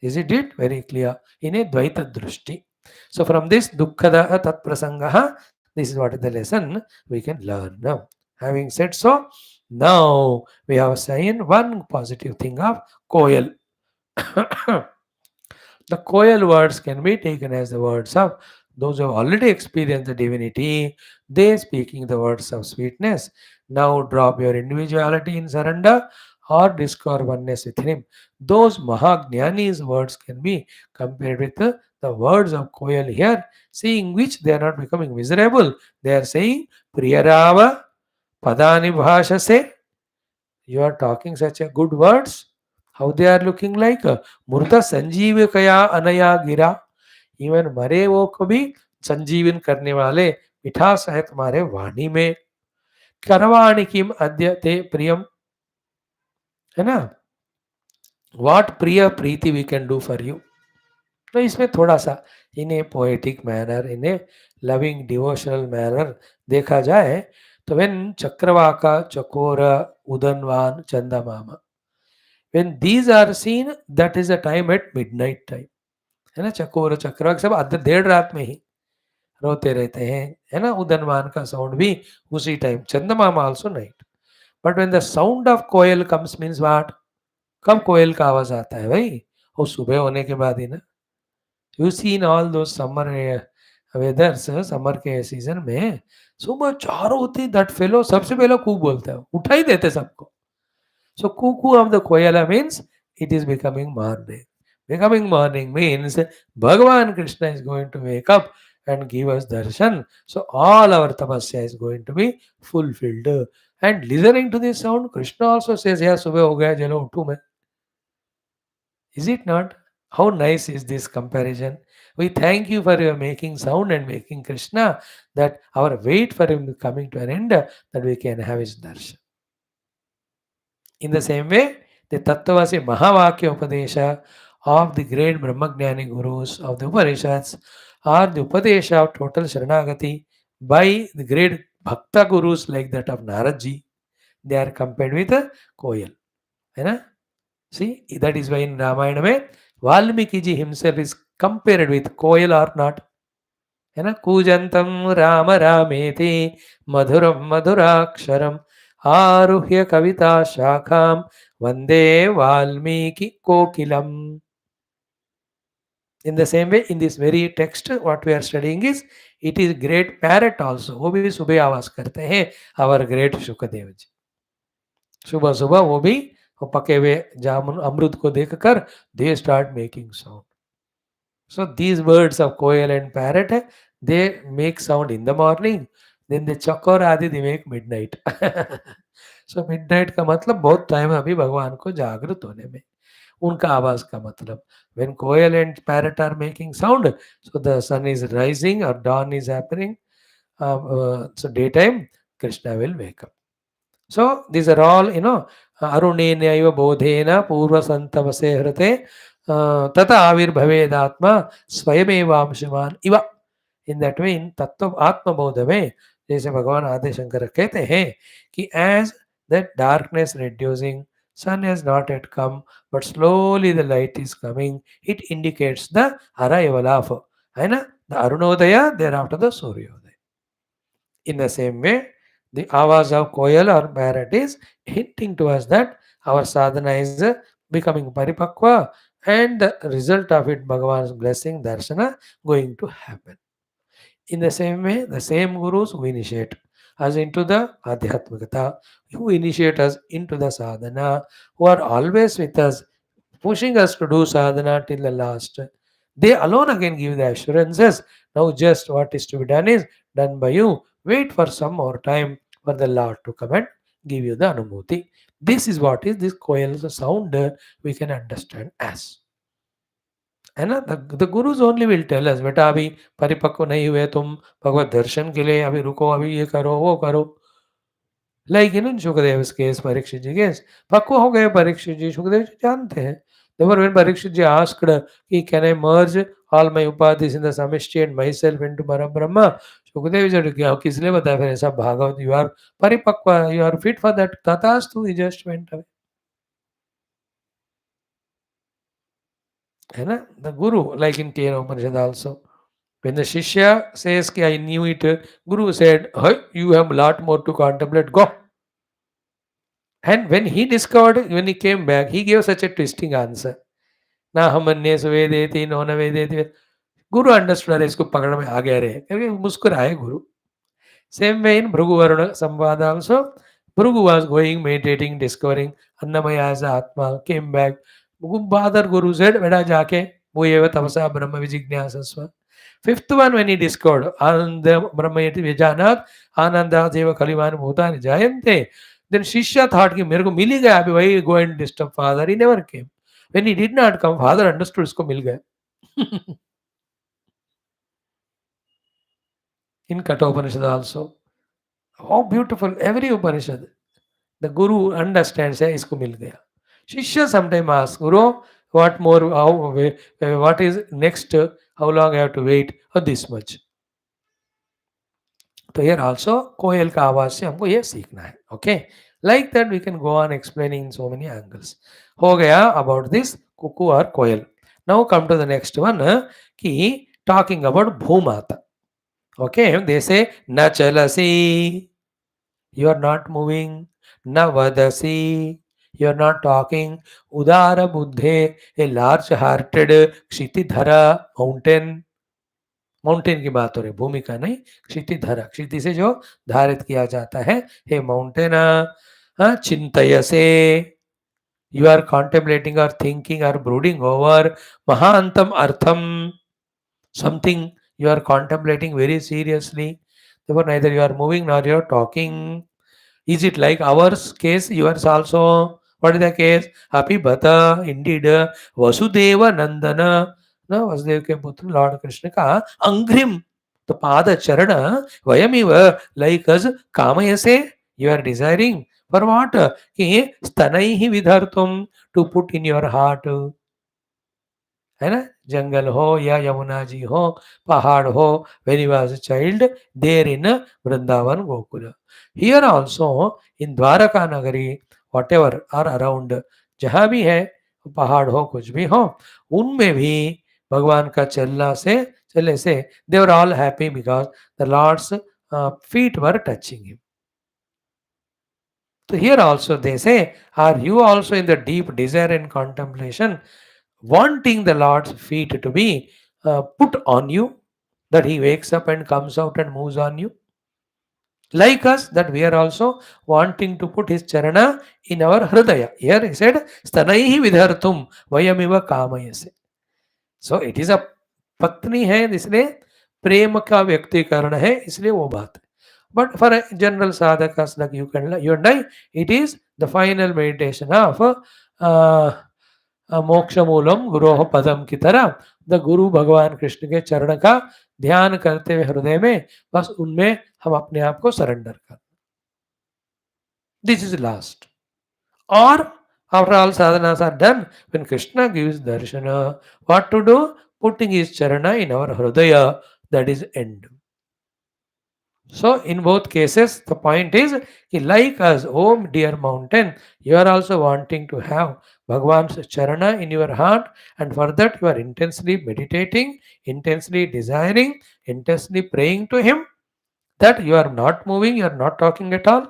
S1: Is it very clear? In a dvaita drushti. So from this dukkhada tat prasangaha, this is what is the lesson we can learn now. Having said so, now we have seen one positive thing of koyal. The koyal words can be taken as the words of those who have already experienced the divinity. They speaking the words of sweetness. Now drop your individuality in surrender or discover oneness with him. Those Mahagnani's words can be compared with the words of Koyal here, seeing which they are not becoming miserable. They are saying, Priyarava Padani Bhashase. You are talking such a good words. How they are looking like? Murta Sanjeev Kaya Anaya Gira. Even मरे वो को भी संजीवन करने वाले मिठास है तुम्हारे वाणी में. करवाणी किम अद्य ते प्रियम, है ना? व्हाट प्रिय प्रीति we can do for you. तो इसमें थोड़ा सा in a poetic manner, in a loving devotional manner देखा जाए तो वेन चक्रवाका चकोर उदनवान चंदा मामा, When these are seen, that is a time at midnight time. है ना, चकोर चक्रवाक सब अध देर रात में ही रोते रहते हैं, है ना, उदनमान का साउंड भी उसी time, chandrama also night. But when the sound of koel comes means what, कब कोयल का आवाज आता है भाई, वो सुबह होने के बाद ही ना. यू सी इन ऑल दो समर वेदर्स, समर के सीजन में सुबह 4 होती, दैट फेलो सबसे पहले खूब बोलता है, उठा ही देते सबको. So cuckoo of the koala means it is becoming morning. Becoming morning means Bhagavan Krishna is going to wake up and give us darshan. So all our tapasya is going to be fulfilled. And listening to this sound, Krishna also says, "Yeah, subah ho gaya, jalo uthu main." Is it not? How nice is this comparison? We thank you for your making sound and making Krishna, that our wait for him coming to an end, that we can have his darshan. In the same way, the Tattvasi Mahavakya Upadesha of the great Brahmagnani Gurus of the Upanishads, or the Upadesha of total Sharanagati by the great Bhakta Gurus like that of Naradji, they are compared with a koyal. है ना? See, that is why in Ramayana में Valmiki ji himself is compared with koyal or not. है ना, कूजंतम राम रामेति मधुरम मधुराक्षरम आरुह्य कविता शाखाम वंदे Valmiki कोकिलम. In the same way, in this very text, what we are studying is, it is great parrot also. वो भी सुबह आवाज करते हैं, our great शुकदेव जी. सुबह सुबह वो भी वो पके हुए जामुन अमृत को देखकर they start making sound. So these birds of koel and parrot, they make sound in the morning. Then the chakor आदि they make midnight. So midnight का मतलब बहुत टाइम है अभी भगवान को जागृत होने में. उनका आवाज का मतलब, when koel and parrot are making sound, so the sun is rising or dawn is happening. So daytime, Krishna will wake up. So these are all, अरुणेनैव बोधेन पूर्वसन्तमसे हृते तथा आविर्भवेदात्मा स्वयमेवांशवान इव. इन दैट वे, इन तत्व आत्मबोध में, जैसे भगवान आदि शंकर कहते हैं कि as that darkness reducing, sun has not yet come, but slowly the light is coming. It indicates the arrival of, है ना, the arunodaya, thereafter the suryodaya. In the same way, the avaz of koyal or parrot is hinting to us that our sadhana is becoming paripakva, and the result of it, Bhagavan's blessing, darshana, going to happen. In the same way, the same gurus who initiate us into the adhyatmikata, who initiate us into the sadhana, who are always with us, pushing us to do sadhana till the last. They alone again give the assurances. Now, just what is to be done is done by you. Wait for some more time for the Lord to come and give you the anumoti. This is what is this koel's sound we can understand as. है ना, the gurus only will tell us, बेटा अभी परिपक्व नहीं हुए तुम भगवत दर्शन के लिए, अभी रुको, अभी ये करो वो करो. Like in Sukhdev case, Parikshit ji case, पक्व हो गए परीक्षित जी, सुखदेव जी जानते हैं. Therefore, when Parikshit ji asked कि can I merge all my upadhis in the samishti and myself into Parabrahma, Sukadev ji क्या किसने बताया फिर ऐसा, भागवत, you are परिपक्व, you are fit for that, तथास्तु, he just went away. है ना, the guru, like in Tena Upanishad also, when the Shishya says कि I knew it, Guru said, hey, you have a lot more to contemplate, go. And when he discovered, when he came back, he gave such a twisting answer. ना हमन्ये सुवेदेति no न वेदेति. गुरु understood, अरे इसको पकड़ में आ गया रे, करके मुस्कुराए गुरु. Same way in Bhrugu Samvada also, Bhrugu was going, meditating, discovering Annamaya as Atma, came back. Father Guru said, Veda Jake, Bhuyeva Tapasa Brahma Vijignyasasva. Fifth one, when he discovered Ananda Brahmayati Vijanat, Ananda Deva Kalivan Bhutani Jayante, then Shishya thought कि मेरे को मिल ही गया, अभी वही go and disturb father. He never came. When he did not come, father understood इसको मिल गया. In Katha Upanishad also. How beautiful, every Upanishad. The Guru understands, है इसको मिल गया. Shishya sometimes asks, Guru, what more, what is next, how long I have to wait, or this much. तो here also कोयल का आवाज से हमको ये सीखना है. Okay. Like that we can go on explaining in so many angles. हो गया about this cuckoo or koel. Now come to the next one, कि talking about Bhumata. Okay, they say na chalasi, you are not moving, na vadasi, you are not talking, udara buddhe, a large hearted kshitidhara mountain. Mountain की बात हो रही, भूमि का नहीं, क्षितिधरा, क्षिति से जो धारित किया जाता है, हे mountain, चिंतयसे, you are contemplating or thinking or brooding over, mahantam artham, something you are contemplating very seriously. Therefore, neither you are moving nor you are talking. Is it like ours case? Yours also. What is the case? Happy Bata, indeed, Vasudeva Nandana. No, Vasudeva के पुत्र Lord Krishna का अंग्रिम, तो पाद चरण वयमिव, like us कामयसे, you are desiring for what? कि स्तनैः विधर्तुम, to put in your heart, है ना, जंगल हो या यमुना जी हो, पहाड़ हो, when he was a child there in Vrindavan Gokul. Here also in Dwarka नगरी, whatever or around, जहाँ भी है, पहाड़ हो कुछ भी हो, उनमें भी भगवान का चलने से they were all happy because the Lord's feet were touching him. So here also they say, are you also in the deep desire and contemplation, wanting the Lord's feet to be put on you, that he wakes up and comes out and moves on you? Like us, that we are also wanting to put his charana in our hridaya. Here he said, Stanaihi vidhartum vayamiva kamayase. So it is a पत्नी है, इसलिए प्रेम का व्यक्तिकरण है, इसलिए वो बात है. But for a general sadhakas like you and I, it is the final meditation of मोक्ष मूलम गुरोह पदम की तरह, द गुरु भगवान कृष्ण के चरण का ध्यान करते हुए हृदय में, बस उनमें हम अपने आप को सरेंडर कर. This is last. और after all sadhanas are done, when Krishna gives darshana, what to do? Putting his charana in our hridaya, that is end. So in both cases, the point is, like us, oh dear mountain, you are also wanting to have Bhagwan's charana in your heart, and for that you are intensely meditating, intensely desiring, intensely praying to him, that you are not moving, you are not talking at all.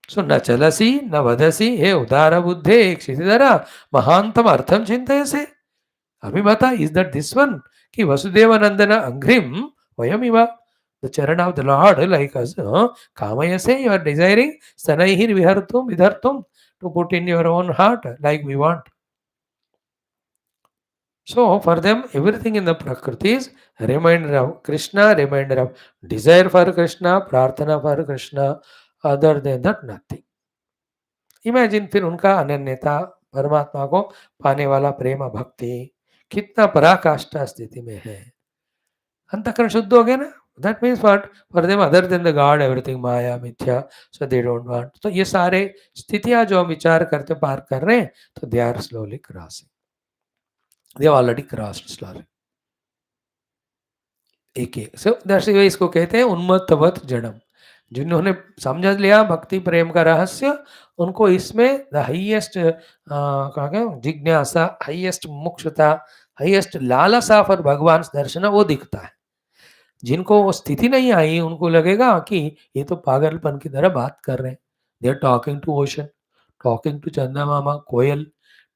S1: So न चलसी न वदसी हे उदार बुद्धे क्षितिधरा महांतम अर्थम चिंतयसे. अभी बता, is that this one कि वसुदेवनंदन अंघ्रिम वयमिव, the charan of the Lord, like us, kamayase, you are desiring, sanaihi vidhartum, to put in your own heart like we want. So for them, everything in the Prakriti is a reminder of Krishna, reminder of desire for Krishna, prarthana for Krishna. Other than that, nothing. Imagine फिर उनका अनन्यता, परमात्मा को पाने वाला प्रेम भक्ति कितना पराकाष्ठा स्थिति में है. अंतःकरण शुद्ध हो गया ना. That means what? For them other than the God everything maya mithya, so they don't want. तो ये सारे स्थितियां जो हम विचार करते पार कर रहे हैं, तो they are slowly crossing, they already crossed slowly. एक एक सो दैट्स व्हाई इसको कहते हैं उन्मत्तवत जड़म. जिन्होंने समझ लिया भक्ति प्रेम का रहस्य, उनको इसमें द हाईएस्ट जिज्ञासा, हाईएस्ट मुक्षता, हाईएस्ट लालसा फॉर भगवान दर्शन वो दिखता है. जिनको वो स्थिति नहीं आई, उनको लगेगा कि ये तो पागलपन की तरह बात कर रहे हैं. They are talking to ocean, talking to chanda mama, koel,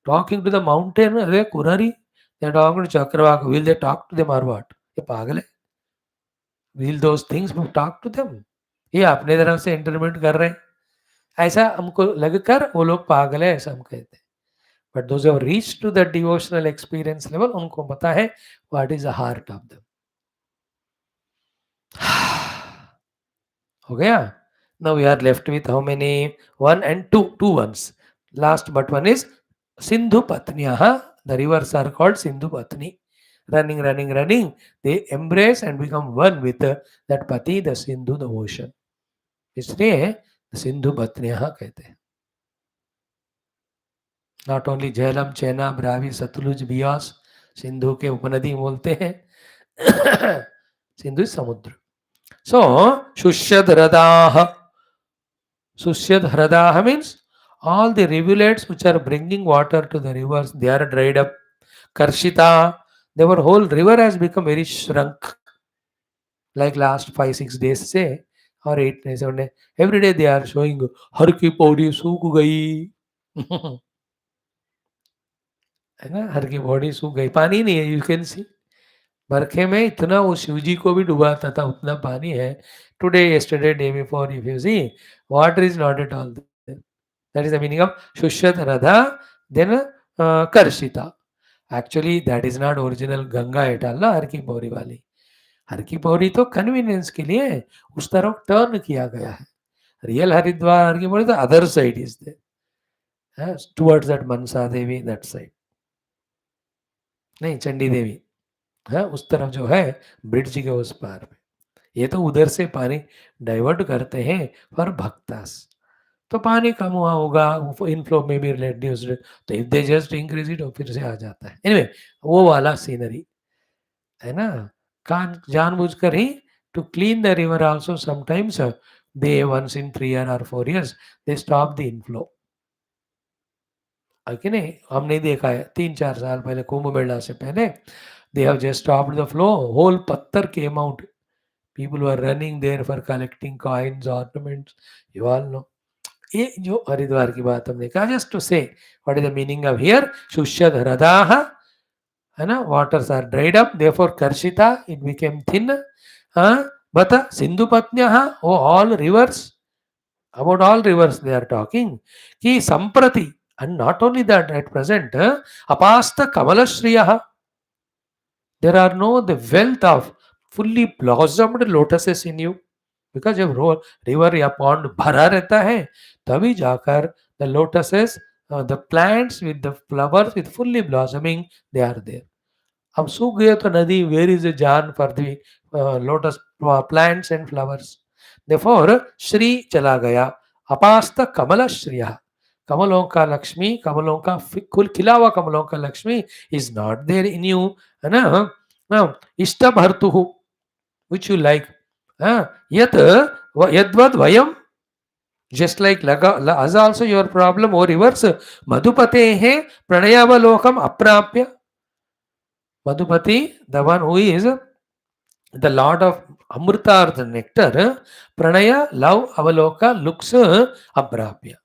S1: talking to the mountain, अरे kurari, they are talking to chakravak. Will they talk to them और व्हाट? ये पागल है. Will those things talk to them? ये अपने तरफ से इंटरप्रेट कर रहे हैं. ऐसा हमको लगकर वो लोग पागल है, ऐसा हम कहते हैं. But those have reached to the devotional experience level, उनको पता है what is the heart of them. हो गया. Now we are left with how many? One and two ones. Last but one is Sindhu Patniyaha. The rivers are called Sindhu Patni. Running, they embrace and become one with that Pati, the Sindhu, the ocean. इसलिए सिंधु पत्नियां कहते हैं. Not only Jhelum, चेना, Brahui, Sutlej, Beas, Sindhu के उपनदी बोलते हैं. सिंधु समुद्र. सो शुष्यदरदाह, Sushyad Hradaha means all the rivulets which are bringing water to the rivers, they are dried up. Karshita, their whole river has become very shrunk. Like last 5 6 days say, or 8 days, 7 days. Every day they are showing हर की पौड़ी सूख गई है ना, हर की body सूख गई, पानी नहीं है, यू कैन सी। बरखे में इतना वो शिव जी को भी डुबाता था, उतना पानी है। Today yesterday day before if you see, water is not at all there. That is the meaning of शुष्यत रधा, देन कर्षिता। Actually that is not original Ganga at all ना, हर की पौड़ी वाली। हर की पौड़ी तो कन्वीनियंस के लिए उस तरफ टर्न किया गया है। रियल हरिद्वार हर की पौड़ी तो other side is there, towards that Mansa Devi that side, नहीं चंडी देवी है उस तरफ जो है, ब्रिज के उस पार में। ये तो उधर से पानी डाइवर्ट करते हैं फॉर भक्तास, तो पानी कम हुआ होगा, इनफ्लो में भी रिड्यूस्ड, तो if they just increase it फिर से आ जाता है। एनीवे वो वाला सीनरी है ना, कान जानबूझकर ही to clean the river also sometimes they once in 3 year or 4 years they stop the inflow. कि नहीं, हमने देखा है 3 4 साल पहले कुंभ मेला से पहले, they have just stopped the flow, whole patthar came out, people were running there for collecting coins, ornaments, you all know। ये जो हरिद्वार की बात हमने कहा, just to say what is the meaning of here, शुष्यद ह्रदाः, है ना, waters are dried up, therefore karshita, it became thin। but Sindhu पत्न्यः, oh all rivers, about all rivers they are talking, कि संप्रति, and not only that, at present apasta kamalashriyaः, there are no the wealth of fully blossomed lotuses in you, because जब river या pond भरा रहता है तभी जाकर the lotuses, the plants with the flowers with fully blossoming, they are there. अब सूख गए तो नदी, where is the jaan for the lotus plants and flowers. Therefore Shri चला गया, अपास्त कमल श्रिय, कमलों का लक्ष्मी, कमलों का कुल खिला हुआ कमलों का Lakshmi is not there in you, है ना। इष्ट भर्तु विच यू लाइक, यत यद्वद वयम, just like as also your problem or reverse, madhupatehe pranayavalokamam aprapya, madhupati, the one who is the lord of amrita or the nectar, pranaya love avaloka looks aprapya,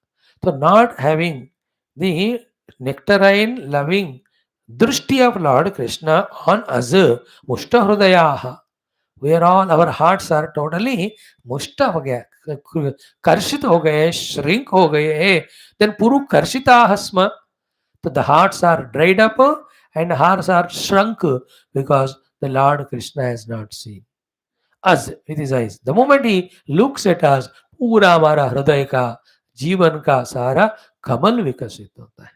S1: so not having the nectarine loving drishti of Lord Krishna on us, mushta hrudayaha, we are all, our hearts are totally मुष्टा हो गया, कर्षित हो गए, shrink हो गए, then पुरु कर्षिता स्म, तो the hearts are dried up and hearts are shrunk because the Lord Krishna has not seen us with his eyes। The moment he looks at us, पूरा हमारा हृदय का, जीवन का सारा कमल विकसित होता है।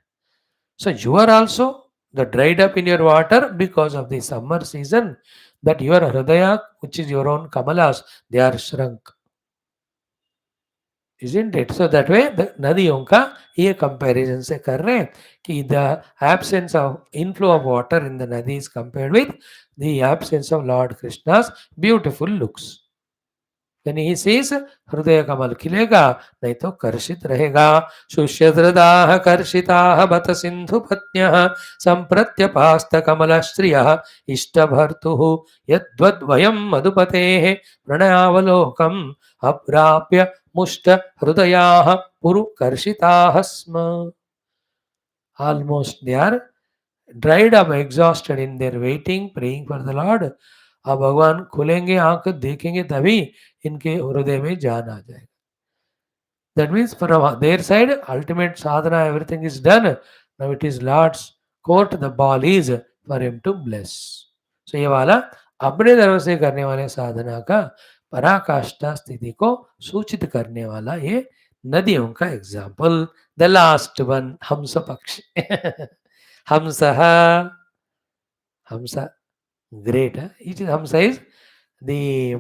S1: So you are also the dried up in your water because of the summer season, that your hridaya, which is your own kamalas, they are shrunk, isn't it? So that way the नदियों का ये comparison से कर रहे हैं कि the absence of inflow of water in the nadi is compared with the absence of Lord Krishna's beautiful looks। When he says हृदय कमल खिलेगा, नहीं तो कर्षित रहेगा। शुष्यद्रदाः कर्षिताः बत सिंधु पत्न्यः संप्रत्यपास्त कमलश्रियः इष्टभर्तुः यद्वद्वयं मधुपतेः प्रणयावलोकम् अप्राप्य मुष्ट हृदयाः पुरु कर्षिताः स्म। Almost they are dried up, exhausted in their waiting, praying for the Lord। अब भगवान खुलेंगे आंख, देखेंगे तभी इनके हृदय में जान आ जाएगा। That means from their side, ultimate sadhana, everything is done. Now it is Lord's court, the ball is for him to bless। So ये वाला अपने तरफ से करने वाले साधना का पराकाष्ठा स्थिति को सूचित करने वाला ये नदियों का एग्जाम्पल। द लास्ट वन, हंस पक्षी हंसः, hamsa, great, each hamsa is the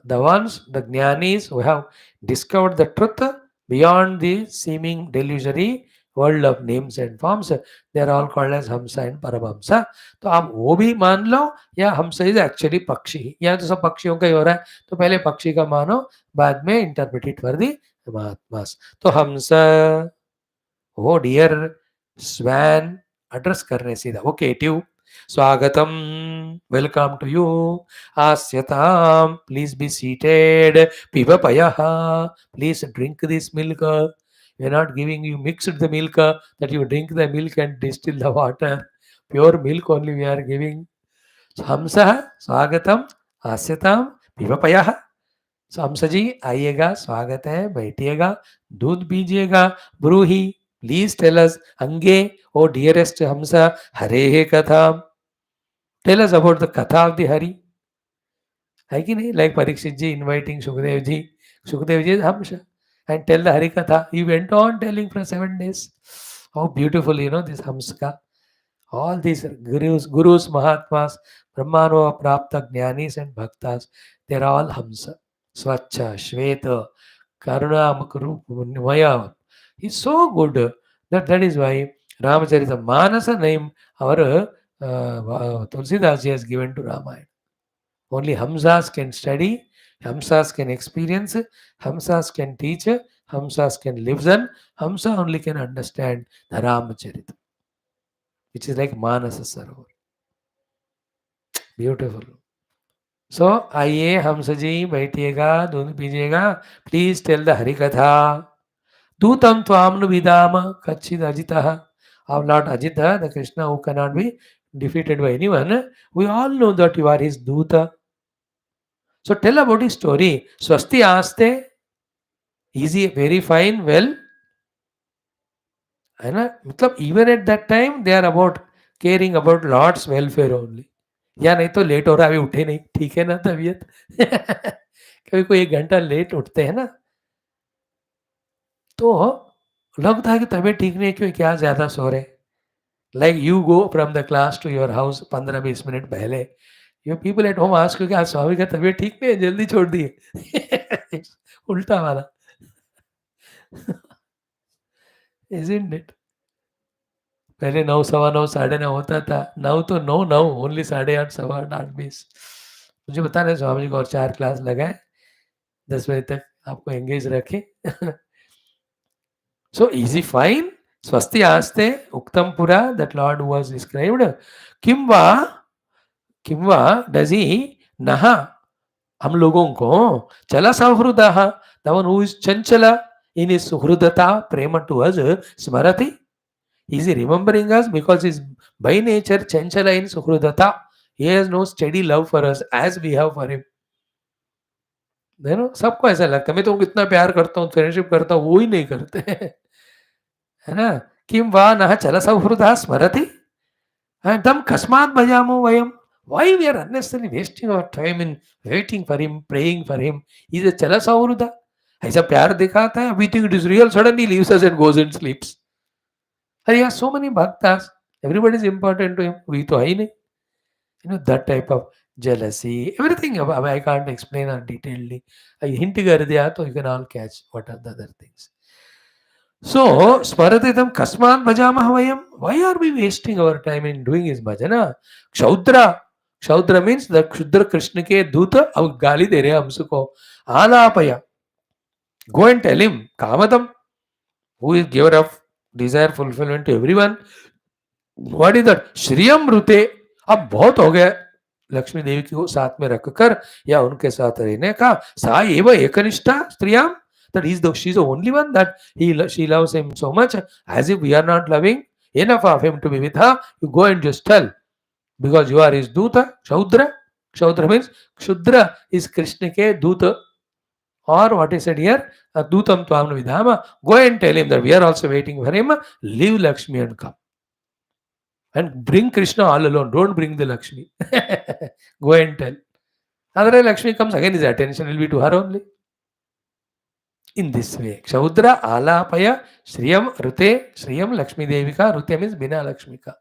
S1: ones, the jnanis who have discovered the truth beyond the seeming delusory world of names and forms, they are all called as hamsa and paramhamsa। तो आप वो भी मान लो, या hamsa is actually पक्षी, यहाँ तो सब पक्षियों का ही हो रहा है, तो पहले पक्षी का मानो, बाद में interpret it for the Mahatmas. तो हमसा, oh dear swan, address करने सीधा, okay tube. Swagatam, welcome to you. Asyatam, please be seated. Piva payaha, please drink this milk. We are not giving you mixed the milk that you drink the milk and distill the water. Pure milk only we are giving. Hamsa, Swagatam, Asyatam, Piva payaha. सो हंस जी आइएगा, स्वागत है, बैठिएगा, दूध पीजिएगा. ब्रूही, please tell us, अंगे, ओ dearest हंस, हरे कथा, tell us about the कथा of the Hari. है कि नहीं? लाइक परीक्षित जी इनवाइटिंग सुखदेव जी हंस and tell the Hari Katha. He went on telling for 7 days. How beautiful, this Hamska. All these gurus, Mahatmas, Brahmano, Prapta, Jnanis and Bhaktas, they're all Hamsa. Swacha, Shveta, Karuna, Maya. He's so good. That is why Ramacharita Manasa name our Tulsidas has given to Ramayana. Only Hamsas can study, Hamsas can experience, Hamsas can teach, Hamsas can listen, Hamsa only can understand the Ramacharita, which is like Manasa Sarovar. Beautiful. So, आइए हंस जी बैठिएगा, दूध पीजिएगा. Please tell the Hari Katha. Dutam Tvamnu Vidama Kachid Ajitaha. Of Lord Ajita, the Krishna who cannot be defeated by anyone. We all know that you are his Duta. So tell about his story. Swasti Aste, easy, very fine, well. है ना? मतलब even at that time they are about caring about Lord's welfare only. या नहीं तो late हो रहा, अभी उठे नहीं, ठीक है ना तबीयत. कभी कोई 1 घंटा लेट उठते हैं ना, तो लगता है कि तबीयत ठीक नहीं है, क्यों, क्या ज्यादा सो रहे. Like you go from the class to your house 15-20 minute पहले, your people at home ask you कि आज स्वामी का तबीयत ठीक नहीं है, जल्दी छोड़ दिए. उल्टा वाला. Isn't it? पहले 9, 9:15, 9:30 होता था. 9 तो 9, 9 ओनली 8:30, 8:15, 8:20. मुझे पता नहीं, स्वामी जी को और 4 क्लास लगाए, 10 बजे तक आपको एंगेज रखे. So easy, fine. Swasti aste uktam pura, that Lord who was described. Kimva does he naha हम लोगों को चला सहृदः, the one who is chanchala in his suhrudata prema to us, smarati. Is he remembering us because he is by nature chanchala in suhrudata? He has no steady love for us as we have for him. सबको ऐसा लगता है मैं तो उनको इतना प्यार करता हूँ, फ्रेंडशिप करता हूँ, वो ही नहीं करते. है ना? किम वा नः चल सौहृदः स्मरति तं कस्मात् भजामो वयम. Why we are unnecessarily wasting our time in waiting for him, praying for him? He is a chala sauruda. ऐसा प्यार दिखाता है, we think it is real, suddenly leaves us and goes and sleeps. He has so many bhaktas, everybody is important to him, we तो है ही नहीं. That type of jealousy, everything. I can't explain on detailedly. I hint कर दिया तो you can all catch what are the other things. So, Smaratitam Kasman Bhajamah Vayam. Why are we wasting our time in doing his bhajana? Kshaudra. Kshaudra means the Kshudra Krishna ke Duta, अब गाली दे रहे हैं हमको. Alapaya. Go and tell him, Kamadam, who is giver of desire fulfillment to everyone. What is that? Shriyam Rute. अब बहुत हो गया लक्ष्मी देवी को साथ में रखकर या उनके साथ रहने का. सा एव एकनिष्ठा स्त्रियाम. That she's the only one that she loves him so much, as if we are not loving enough of him to be with her. You go and just tell, because you are his Duta, Kshaudra. Kshaudra means Kshudra is Krishna ke Duta, or what is said here, Dutam Tvamna Vidhama. Go and tell him that we are also waiting for him. Leave Lakshmi and come. And bring Krishna all alone. Don't bring the Lakshmi. Go and tell. Otherwise Lakshmi comes, again his attention will be to her only. In this way, Kshaudra Alapaya Shriyam Rute, Shriyam Lakshmi Devika. Rute means Bina Lakshmi ka.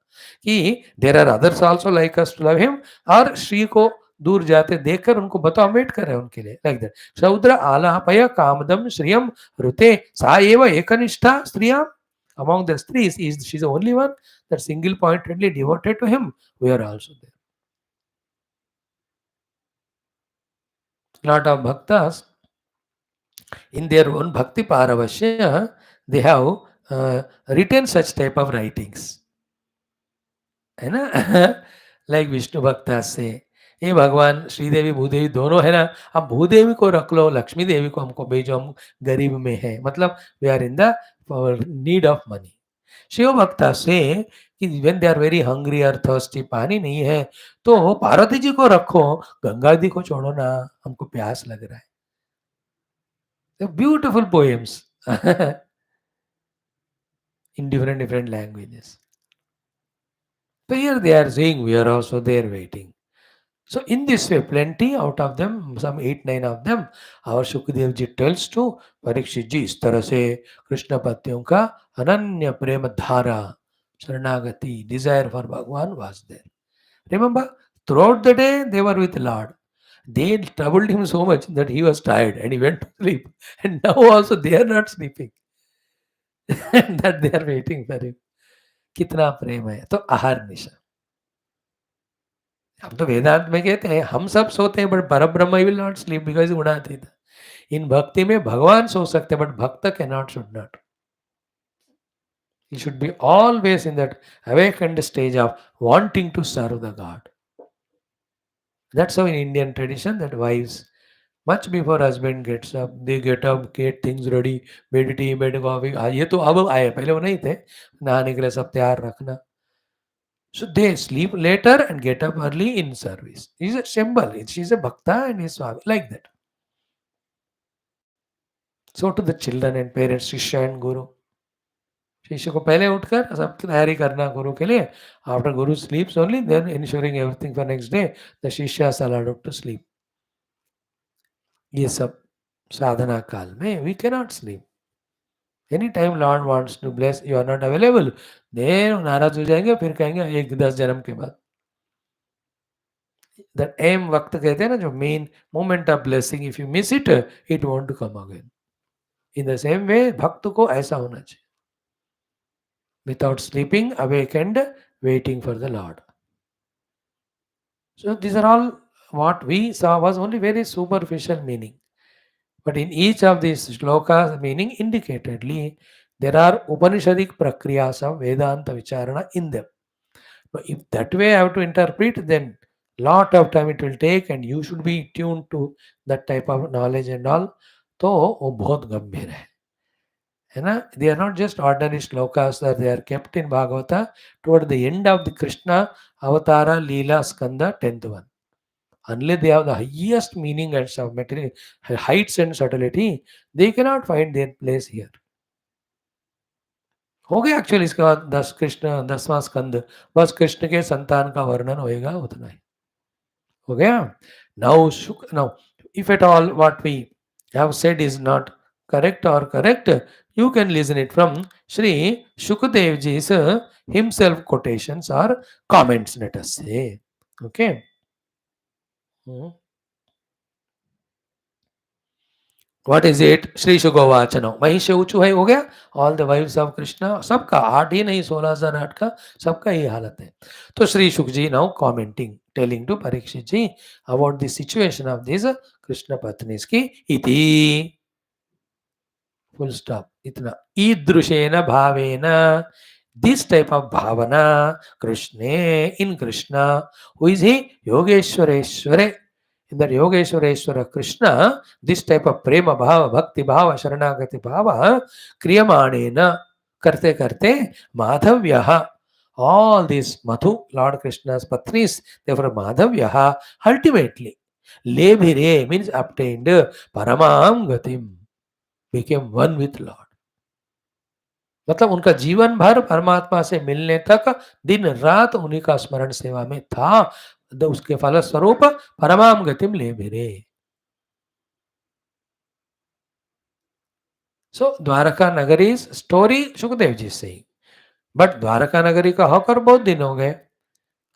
S1: कि there are others also like us to love him, और श्री को दूर जाते देखकर उनको बताओ, wait कर रहे हैं उनके लिए. Like that. Kshaudra Alapaya Kamadam Shriyam Rute. Sa eva ekaniष्ठा स्त्रियाम. Among the strees, she's the only one that single pointedly devoted to him. We are also there. Lot of bhaktas In their own Bhakti Paravashya, they have written such type of writings. है ना like Vishnu भक्ता से ये भगवान श्रीदेवी भूदेवी दोनों है ना अब भूदेवी को रख लो लक्ष्मी देवी को हमको भेजो हम गरीब में है मतलब we are in the need of money Shiva भक्ता से कि when they are very hungry और थर्स्टी पानी नहीं है तो पार्वती जी को रखो गंगा जी को छोड़ो ना हमको प्यास लग रहा है beautiful poems in different different languages so here they are saying we are also there waiting. So in this way, plenty out of them, some 8, 9 of them, our Shukdev ji tells to Parikshit ji, इस तरह से कृष्ण पत्नियों का अनन्य प्रेम धारा, शरणागति, desire for Bhagwan was there. Remember, throughout the day they were with Lord. They troubled him so much that he was tired and he went to sleep. And now also they are not sleeping. that they are waiting for him. कितना प्रेम है तो आहार निशा हम तो वेदांत में कहते हैं हम सब सोते हैं बट पर ब्रह्म विल नॉट स्लीप बिकॉज गुणातीत इन भक्ति में भगवान सो सकते हैं बट भक्त can not should not he should be always in that awakened stage of wanting to serve the god. That's how in Indian tradition that wives much before husband gets up they get up get things ready bed tea bed coffee ये तो अब आए पहले वो नहीं थे नहाने के लिए सब तैयार रखना. So they sleep later and get up early in service. He's a symbol. She's a bhakta and he's Swami. Like that. So to the children and parents, Shishya and Guru. शिष्य को पहले उठकर सब तैयारी करना गुरु के लिए. After Guru sleeps only, then ensuring everything for next day, the Shishyas are allowed to sleep. ये सब साधना काल में we cannot sleep. Anytime Lord wants to bless, you are not available. Then नाराज हो जाएंगे फिर कहेंगे एक 10 जन्म के बाद. That aim वक्त कहते हैं ना जो main moment of blessing if you miss it it won't to come again. In the same way भक्त को ऐसा होना चाहिए without sleeping awakened waiting for the lord. So these are all what we saw was only very superficial meaning. But in each of these shlokas meaning indicatedly there are Upanishadic prakriyas of Vedanta Vicharana in them. But if that way I have to interpret, then lot of time it will take and you should be tuned to that type of knowledge and all. तो वो बहुत गंभीर है ना. They are not just ordinary shlokas that they are kept in Bhagavata toward the end of the Krishna Avatara Leela Skandha 10th one. Unless they have the highest meaning and some material heights and subtlety, they cannot find their place here. हो गया actually इसके बाद 10 कृष्ण 10वां स्कंद बस कृष्ण के संतान का वर्णन होएगा उतना ही हो गया. Now if at all what we have said is not correct or correct, you can listen it from Shri Shukdev ji's himself quotations or comments, let us say. Okay. What is it? Shri शुकोवाचनो महिष ऊंचू है हो गया. All the wives of Krishna सबका 8 ही नहीं 16,008 का सबका ही हालत है. तो Shri Shuka ji now commenting telling to Parikshit ji about the situation of this Krishna पत्नीस की इति फुल स्टॉप इतना ईदृशेन भावेन this type of bhavana Krishna in Krishna who is he Yogeshwareshware. In that Yogeshwareshwara Krishna, this type of prema bhava, bhakti bhava, sharanagati bhava, kriyamanena, karte karte, madhavyaha. All these Madhu, Lord Krishna's patnis, therefore madhavyaha, ultimately, lebhire means obtained, paramam gatim, became one with Lord. मतलब उनका जीवन भर परमात्मा से मिलने तक दिन रात उन्हीं का स्मरण सेवा में था. उसके फलस्वरूप परमाम गतिम ले मेरे. सो द्वारका नगरी स्टोरी सुखदेव जी से ही. बट द्वारका नगरी का होकर बहुत दिन हो गए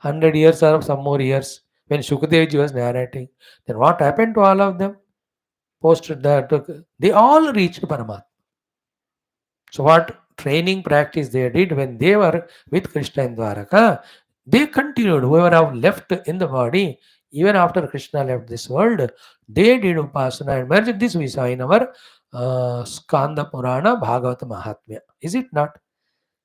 S1: 100 years or some more years when Shukdev ji was narrating. Then what happened to all of them? Post that they all reached Paramatma. So what training practice they did when they were with Krishna in Dwaraka, they continued. Whoever have left in the body, even after Krishna left this world, they did upasana and merged. This we saw in our Skandha Purana, Bhagavata Mahatmya. Is it not?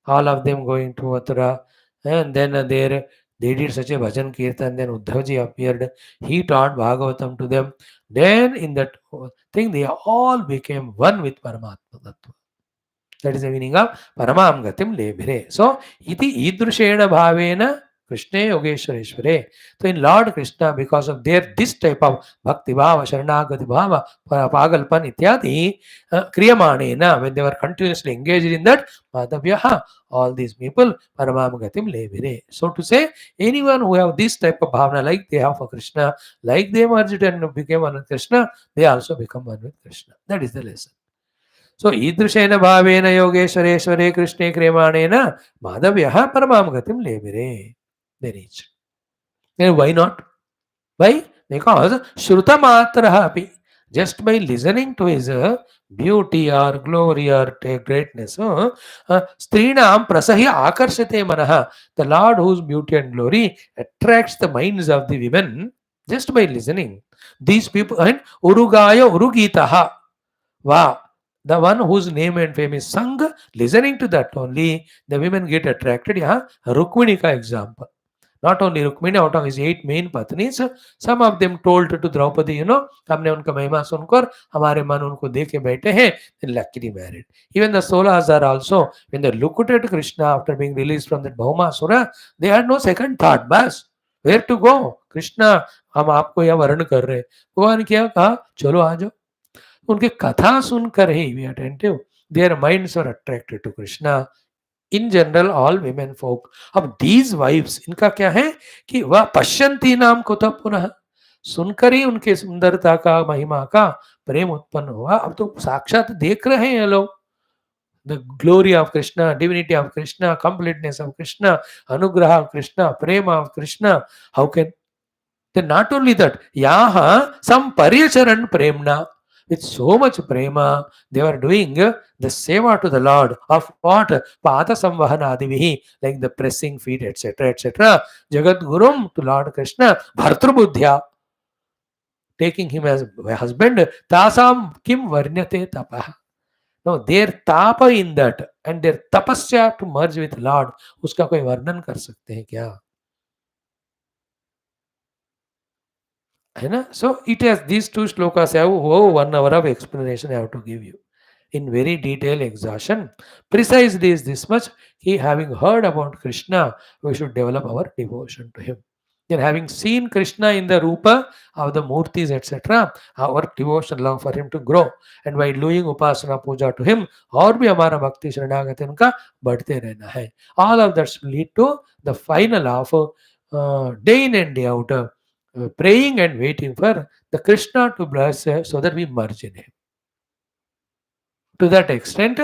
S1: All of them going to Mathura, and then there they did such a bhajan kirtan. Then Uddhavji appeared. He taught Bhagavatam to them. Then in that thing, they all became one with Paramatma Tattva. That is the meaning of Paramam Gatim Lebhire. So, iti idrushena bhavena Krishna Yogeshwareshware. So, in Lord Krishna, because of their this type of Bhakti Bhava, Sharanagati Bhava, Pagalpan Ityadi, Kriyamanena, when they were continuously engaged in that, Madhavyaha, all these people, Paramam Gatim Lebhire. So, to say, anyone who have this type of bhavana, like they have for Krishna, like they merged and became one with Krishna, they also become one with Krishna. That is the lesson. So, ईदृशेन भावेन योगेश्वरेश्वरे कृष्णे क्रियमाणेन माधव्यः परमां गतिं लेभिरे. They reach. And why not? Why? Because Shrutamatraha api. Just by listening to his beauty or glory or greatness, Strinam prasahya akarshate manaha. The Lord whose beauty and glory attracts the minds of the women just by listening. These people, and Urugaya Urugitaha. Wow. The one whose name and fame is sung, listening to that only, the women get attracted. Yeah, Rukmini ka example. Not only Rukmini, out of his 8 main patnis, some of them told to Draupadi, हमने उनका महिमा सुनकर हमारे मन उनको दे के बैठे हैं, then luckily married. Even the Solas are also, when they looked at Krishna after being released from that Bhaumasura, they had no second thought. बस where to go? Krishna, हम आपको यह वर्ण कर रहे. भगवान क्या कहा? चलो आ जाओ. उनके कथा सुनकर ही we attentive their minds are attracted to Krishna. In general all women folk. अब दीज वाइफ्स, इनका क्या है कि वह पश्यंती नाम को तब पुनः सुनकर ही उनके सुंदरता का महिमा का प्रेम उत्पन्न हुआ. अब तो साक्षात देख रहे हैं लोग. The glory of Krishna, divinity of Krishna, completeness of Krishna, anugraha of Krishna, prem of Krishna. How can then not only that, yaha some paryacharan premna, with so much prema, they were doing the seva to the Lord of what? Pada samvahanadivihi, like the pressing feet, etc., etc. Jagat Gurum to Lord Krishna, Bhartrubuddhya, taking him as husband, tasam kim varnyate tapah. No, their tapa in that and their tapasya to merge with Lord, उसका कोई वर्णन कर सकते हैं क्या? है ना? So it has these 2 shlokas have 1 hour of explanation I have to give you in very detailed exhaustion. Precisely is this much: he, having heard about Krishna, we should develop our devotion to him. Then, having seen Krishna in the rupa of the murtis, etc., our devotion love for him to grow, and by doing upasana puja to him, और भी हमारा भक्ति शरणागति उनका बढ़ते रहना है. All of that should lead to the final of day in and day out, praying and waiting for the Krishna to bless so that we merge in him. To that extent,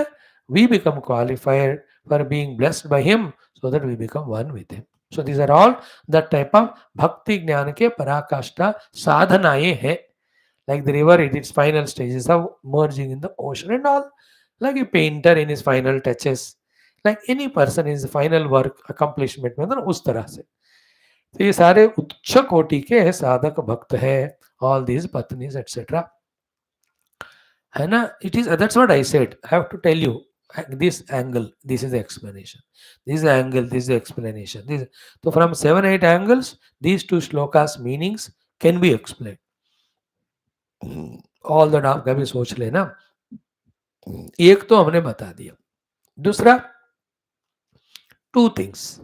S1: we become qualified for being blessed by him so that we become one with him. So these are all the type of bhakti jnana ke parakashta sadhanaye hai. Like the river in its final stages of merging in the ocean and all. Like a painter in his final touches. Like any person in his final work accomplishment, मतलब उस तरह से. तो ये सारे उच्च कोटि के साधक भक्त है. All these patnis, etc. है ना? It is, that's what I said. I have to tell you this angle. This is the explanation. This is the angle. This is the explanation. This. So from 7-8 angles, these 2 shlokas meanings can be explained. All that आप कभी सोच लेना. एक तो हमने बता दिया. दूसरा, 2 things.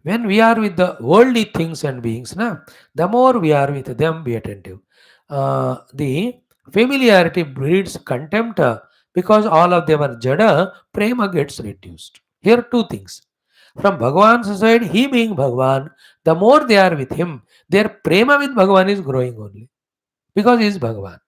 S1: When we are with the worldly things and beings, the more we are with them, be attentive. The familiarity breeds contempt because all of them are jada, prema gets reduced. Here 2 things. From Bhagavan's side, he being Bhagavan, the more they are with him, their prema with Bhagavan is growing only because he is Bhagavan.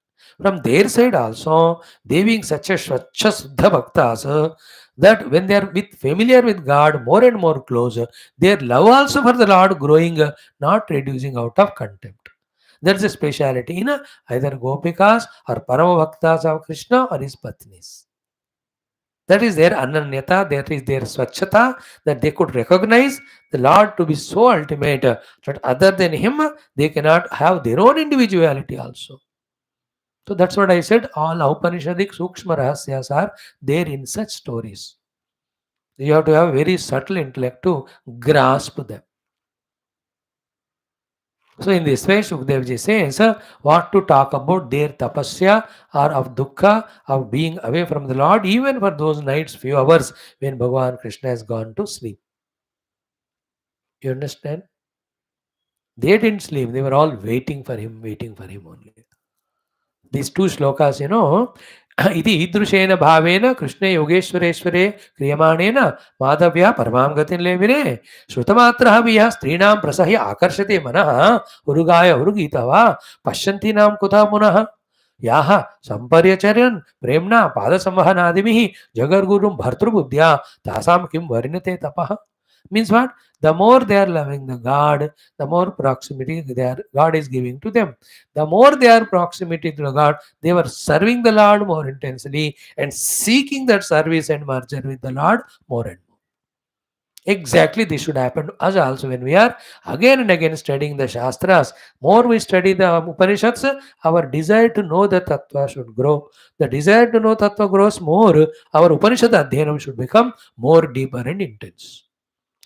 S1: From their side also, they being such a Swachha Suddha Bhaktas, that when they are familiar with God, more and more close, their love also for the Lord growing, not reducing out of contempt. There's a speciality in either Gopikas or Parama Bhaktas of Krishna or his Patnis. That is their Ananyata, that is their Swachhata, that they could recognize the Lord to be so ultimate that other than him, they cannot have their own individuality also. So that's what I said. All Upanishadic Sukshma Rahasyas are there in such stories. You have to have very subtle intellect to grasp them. So in this way, Shukdevji says what to talk about their tapasya or of dukkha, of being away from the Lord, even for those nights, few hours when Bhagavan Krishna has gone to sleep. You understand? They didn't sleep, they were all waiting for him only. These two shlokas, इति ईदृशेन भावेन कृष्णे योगेश्वरेश्वरे क्रियमाणेन माधव्या परमां गतिं लेविने श्रुतमात्रः वियः स्त्रीणां प्रसह्य आकर्षते मनः उरुगाय उरुगीता वा पश्यन्तीनां कुतः पुनः याः सम्पर्यचर्यन् प्रेम्णा पादसंवहनादिभिः जगद्गुरुं भर्तृबुद्ध्या तासां किं वर्ण्यते तपः. Means what? The more they are loving the God, the more proximity God is giving to them. The more they are proximity to the God, they were serving the Lord more intensely and seeking that service and merger with the Lord more and more. Exactly this should happen to us also when we are again and again studying the Shastras. More we study the Upanishads, our desire to know the Tattva should grow. The desire to know Tattva grows more, our Upanishad Adhyanam should become more deeper and intense.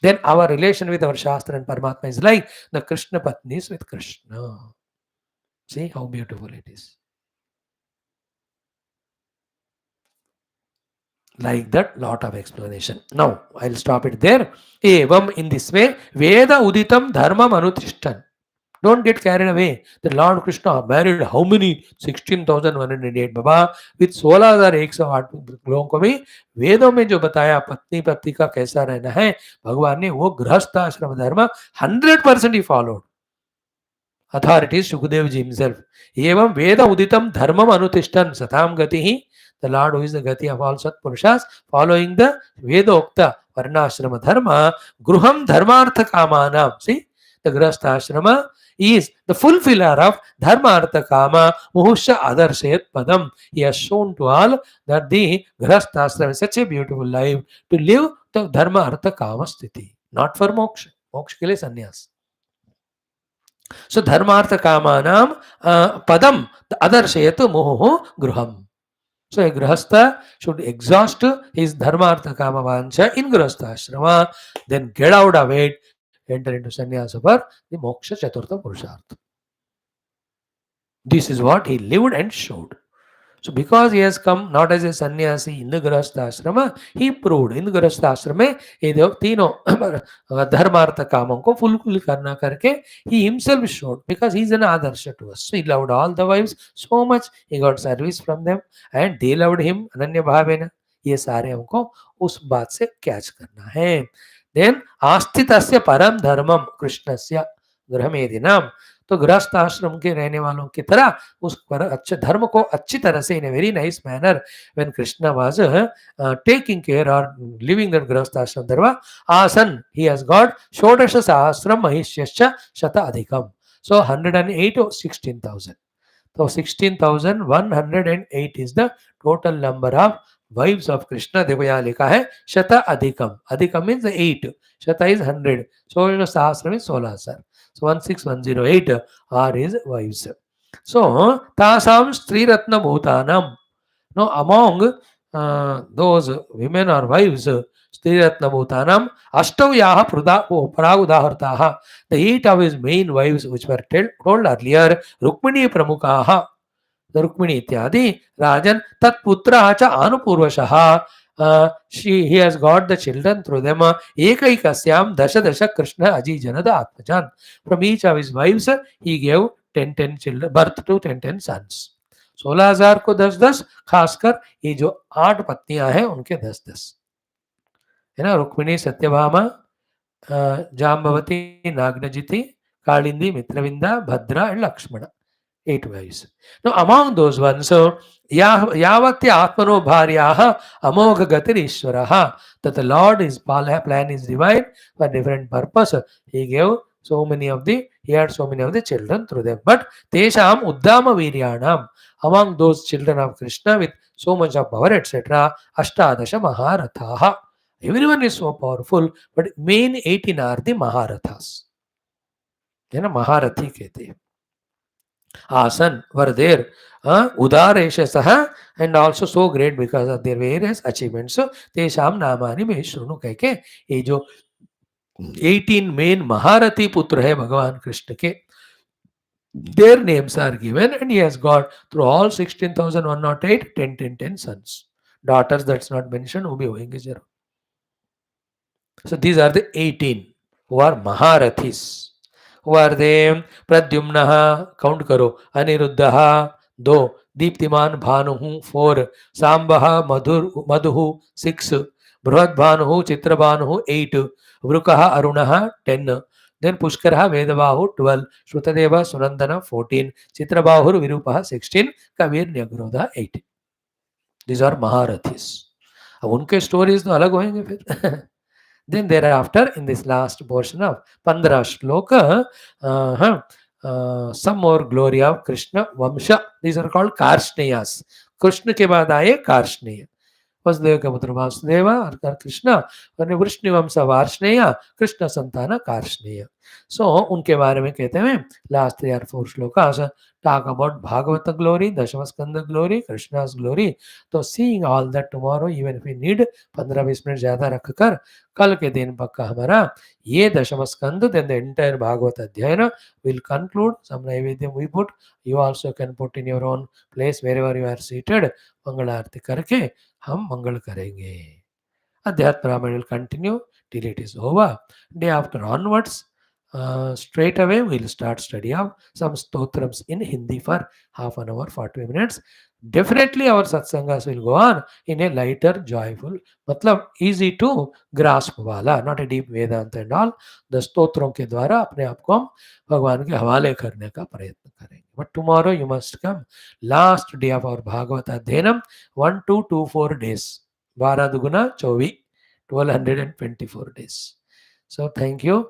S1: Then our relation with our Shastra and Paramatma is like the Krishna Patnis with Krishna. See how beautiful it is. Like that, lot of explanation. Now, I'll stop it there. Evam, in this way, Veda Uditam Dharma Manutishtan. Don't get carried away. The Lord Krishna married how many? 16,108 Baba with 16,108 लोगों को भी वेदों में जो बताया पत्नी पति का कैसा रहना है भगवान ने वो गृहस्थ आश्रम धर्म 100% he followed. Authorities Shukdev ji himself. Evam Veda Uditam Dharmam Anutishtan Satam Gatihi. The Lord who is the Gati of all Sat Purushas, following the Vedokta Varnashrama Dharma, Gruham Dharmartha Kamanam. See, the Grahastha Ashrama is the fulfiller of Dharma Artha Kama Muhusha Adarshayat Padam. He has shown to all that the Grahastha Ashrama is such a beautiful life to live the Dharma Artha Kama Sthiti, not for moksha. Moksha ke liye sannyas. So dharmartha kamanam padam adarshayatu muhu gruham. So a grahastha should exhaust his dharmartha kama vansha in grahastha ashrama, then get out of it, enter into sannyasa for the moksha chaturtha purushartha. This is what he lived and showed. So because he has come not as a sannyasi in the Grahastha Ashrama, he proved in the Grahastha Ashrama ये देखो तीनों धर्मार्थ कामों को fulfill करना करके he himself showed because he is an adarsha to us. So he loved all the wives so much, he got service from them and they loved him अनन्य भावेन. ये सारे हमको उस बात से कैच करना है. Then आस्थितस्य परम धर्मम कृष्णस्य गृहमेधिनाम. तो गृहस्थ आश्रम के रहने वालों की तरह उस पर अच्छे धर्म को अच्छी तरह से in a very nice manner when Krishna was taking care और लिविंग दैट गृहस्थ आश्रम धर्म आसन ही हैज गॉट षोडश सहस्रम महिष्यश्च शत अधिकम. सो 108 or 16,000. So 16,108 is the total number of wives of Krishna. देखो यहाँ लिखा है शत अधिकम. अधिकम means 8. Shata is 100. So Sahasram is 16,000. So 16,108 are his wives. So Tasam Stri Ratna Bhutanam. Now among those women or wives, Stri Ratna Bhutanam, Ashtav Yaha Pragudahartaha. The 8 of his main wives which were told earlier, Rukmini Pramukaha. The Rukmini Ityadi, Rajan, Tat Putra Acha Anupurvashaha. He has got the children through them. Ekaikasyam Dasha Dasha Krishna Aji Janada Atmajan. From each of his wives, he gave 10 children, birth to 10 sons. 16,000 को 10 खासकर ये जो 8 पत्नियां हैं उनके 10 है ना. रुक्मिणी सत्यभामा जाम्बवती नागनजिति कालिंदी मित्रविंदा भद्रा and Lakshmana. 8 wives. Now among those ones, so Yavatya Atmano Bharyaha Amogha Gatir Ishwaraha, that the Lord, his plan is divine for different purpose. He had so many of the children through them. But Tesham Uddama Viryanam, among those children of Krishna with so much of power, etc., Ashtadasha Maharathaha. Everyone is so powerful, but main 18 are the Maharathas. Maharathi कहते हैं. Asan were there. Udareshasah, and also so great because of their various achievements. So, Tesham Namani me Shrunu कह के ये जो 18 main महारथी पुत्र है भगवान कृष्ण के, their names are given, and he has got through all 16,108 10 10 10 sons. Daughters that's not mentioned, वो भी होंगे जरूर. So these are the 18 who are Maharathis. Who are they? Pradyumnaha, count karo. Aniruddhaha, 2. Deeptiman Bhanuhu, 4. Sambaha Madhuhu, 6. Brihad Bhanuhu, Chitra Bhanuhu, 8. Vrukaha Arunaha, 10. Then Pushkaraha Vedabahu, 12. Shrutadeva Sunandana, 14. Chitrabahur Virupaha, 16. Kavir Nyagrodha, 18. These are Maharathis. अब उनके stories तो अलग होंगे फिर. Then thereafter, in this last portion of 15 shloka, some more glory of Krishna Vamsha. These are called Karshnayas. Krishna के बाद आए Karshnaya. Vasudev के पुत्र वासुदेव अर्थात कृष्ण और वृष्णिवंश वार्ष्णेय कृष्ण संतान कार्ष्णेय. सो उनके बारे में कहते हैं last 3 or 4 shlokas talk about Bhagavat glory, Dasham Skandh glory, Krishna's glory. तो seeing all that tomorrow, even if we need 15-20 minute ज्यादा रखकर कल के दिन पक्का हमारा ये Dasham Skandh, then the entire Bhagavat adhyayan will conclude. Some naivedyam we put, you also can put in your own place wherever you are seated. मंगल आरती करके हम मंगल करेंगे. अध्यात्म Ramayan will continue till it is over. Day after onwards, straight away we'll start study of some stotrams in Hindi for half an hour, 40 minutes. Definitely our satsangas will go on in a lighter, joyful, मतलब easy to grasp वाला, not a deep Vedanta and all. The स्तोत्रों के द्वारा अपने आप को हम भगवान के हवाले करने का प्रयत्न करेंगे. But tomorrow you must come. Last day of our Bhagavata Adhenam, 1 to 2 4 days. 12 दुगुना 24, 1224 days. So thank you.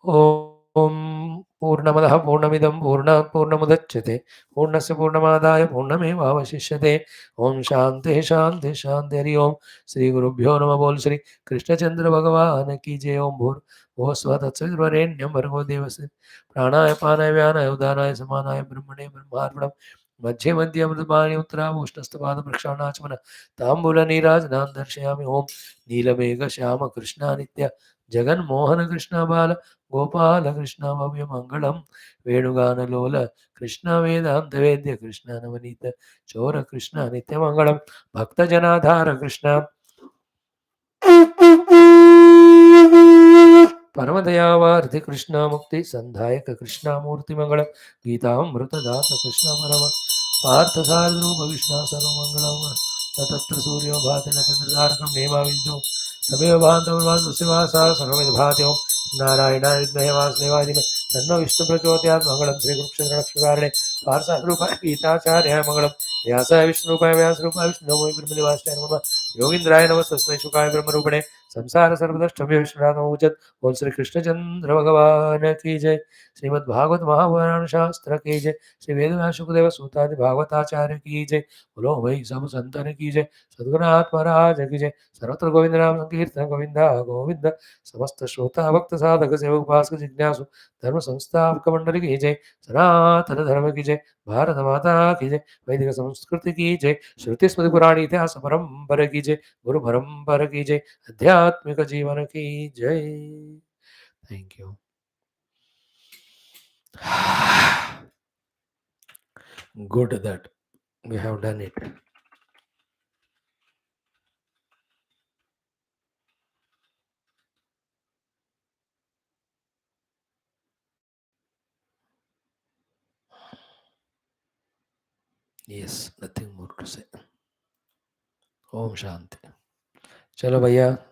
S1: ओम पूर्णमदः पूर्णमिदं पूर्णात् पूर्णमुदच्यते पूर्णस्य पूर्णमादाय पूर्णमेवावशिष्यते. ओम शांति शांति शांति. हरि ओम. श्री गुरुभ्यो नमः. बोल श्री कृष्णचंद्र भगवान की जय. ओम भूर्भुवः स्वः तत्सवितुर्वरेण्यं भर्गो देवस्य प्राणाय पानाय व्यानाय उदानाय समानाय ब्रह्मणे ब्रह्मार्पणम्. मध्ये मध्ये अमृतपाणि उत्तराभूष्णस्तपादप्रक्षालनाचमन ताम्बूलनीराजनां दर्शयामि. ओम नीलमेघ श्याम कृष्णा नित्य जगन्मोहन कृष्ण बाल गोपाल कृष्ण भव्य मंगलम. वेणुगानलोल कृष्ण वेदांत वेद्य कृष्ण नवनीत चोर कृष्ण नित्य मंगलम. भक्तजनाधार कृष्ण परमदयावार्ति कृष्ण मुक्ति संधायक कृष्ण मूर्ति मंगल. गीतामृतदात कृष्ण परम पार्थ सारूप विष्णु सर्वमंगलम. तत्र सूर्यो भाति नक्षत्रतारकं नेमाविद्यो तमेव भान्तमर्वान् शिवासा सर्वमिद भाति. ओम नारायणाय विद्महे वासुदेवाय धीमहि तन्नो विष्णु प्रचोदयात्. मंगलम श्री गुरुक्षेत्रक्षकारिणे पार्श्वरूपाय गीताचार्याय मंगलम. व्यासाय विष्णुरूपाय व्यासरूपाय विष्णुमूर्ति ब्रह्मनिवासाय नमः. योगीन्द्राय नमः तस्मै शुकाय ब्रह्मरूपिणे संसार सर्वदष्टभ्य विष्णुनाथमुच्यते. बोल श्री कृष्णचंद्र भगवान की जय. श्रीमद् भागवत महापुराण शास्त्र की जय. श्री वेदव्यास शुकदेव सूतादि भागवताचार्य की जय. बोलो भाई सब संतन की जय. सद्गुरुनाथ महाराज की जय. सर्वत्र गोविंद नाम संकीर्तन गोविंदा गोविंद. समस्त श्रोता भक्त साधक सेवक उपासक जिज्ञासु धर्म संस्थापक मंडली की जय. सनातन धर्म की जय. भारत माता की जय. वैदिक संस्कृति की जय. श्रुति स्मृति पुराणी इतिहास परंपरा की जय. गुरु परंपरा की जय. आध्यात्मिक जीवन की जय. Thank you. Good that we have done it. Yes, nothing more to say. Om Shanti. चलो भैया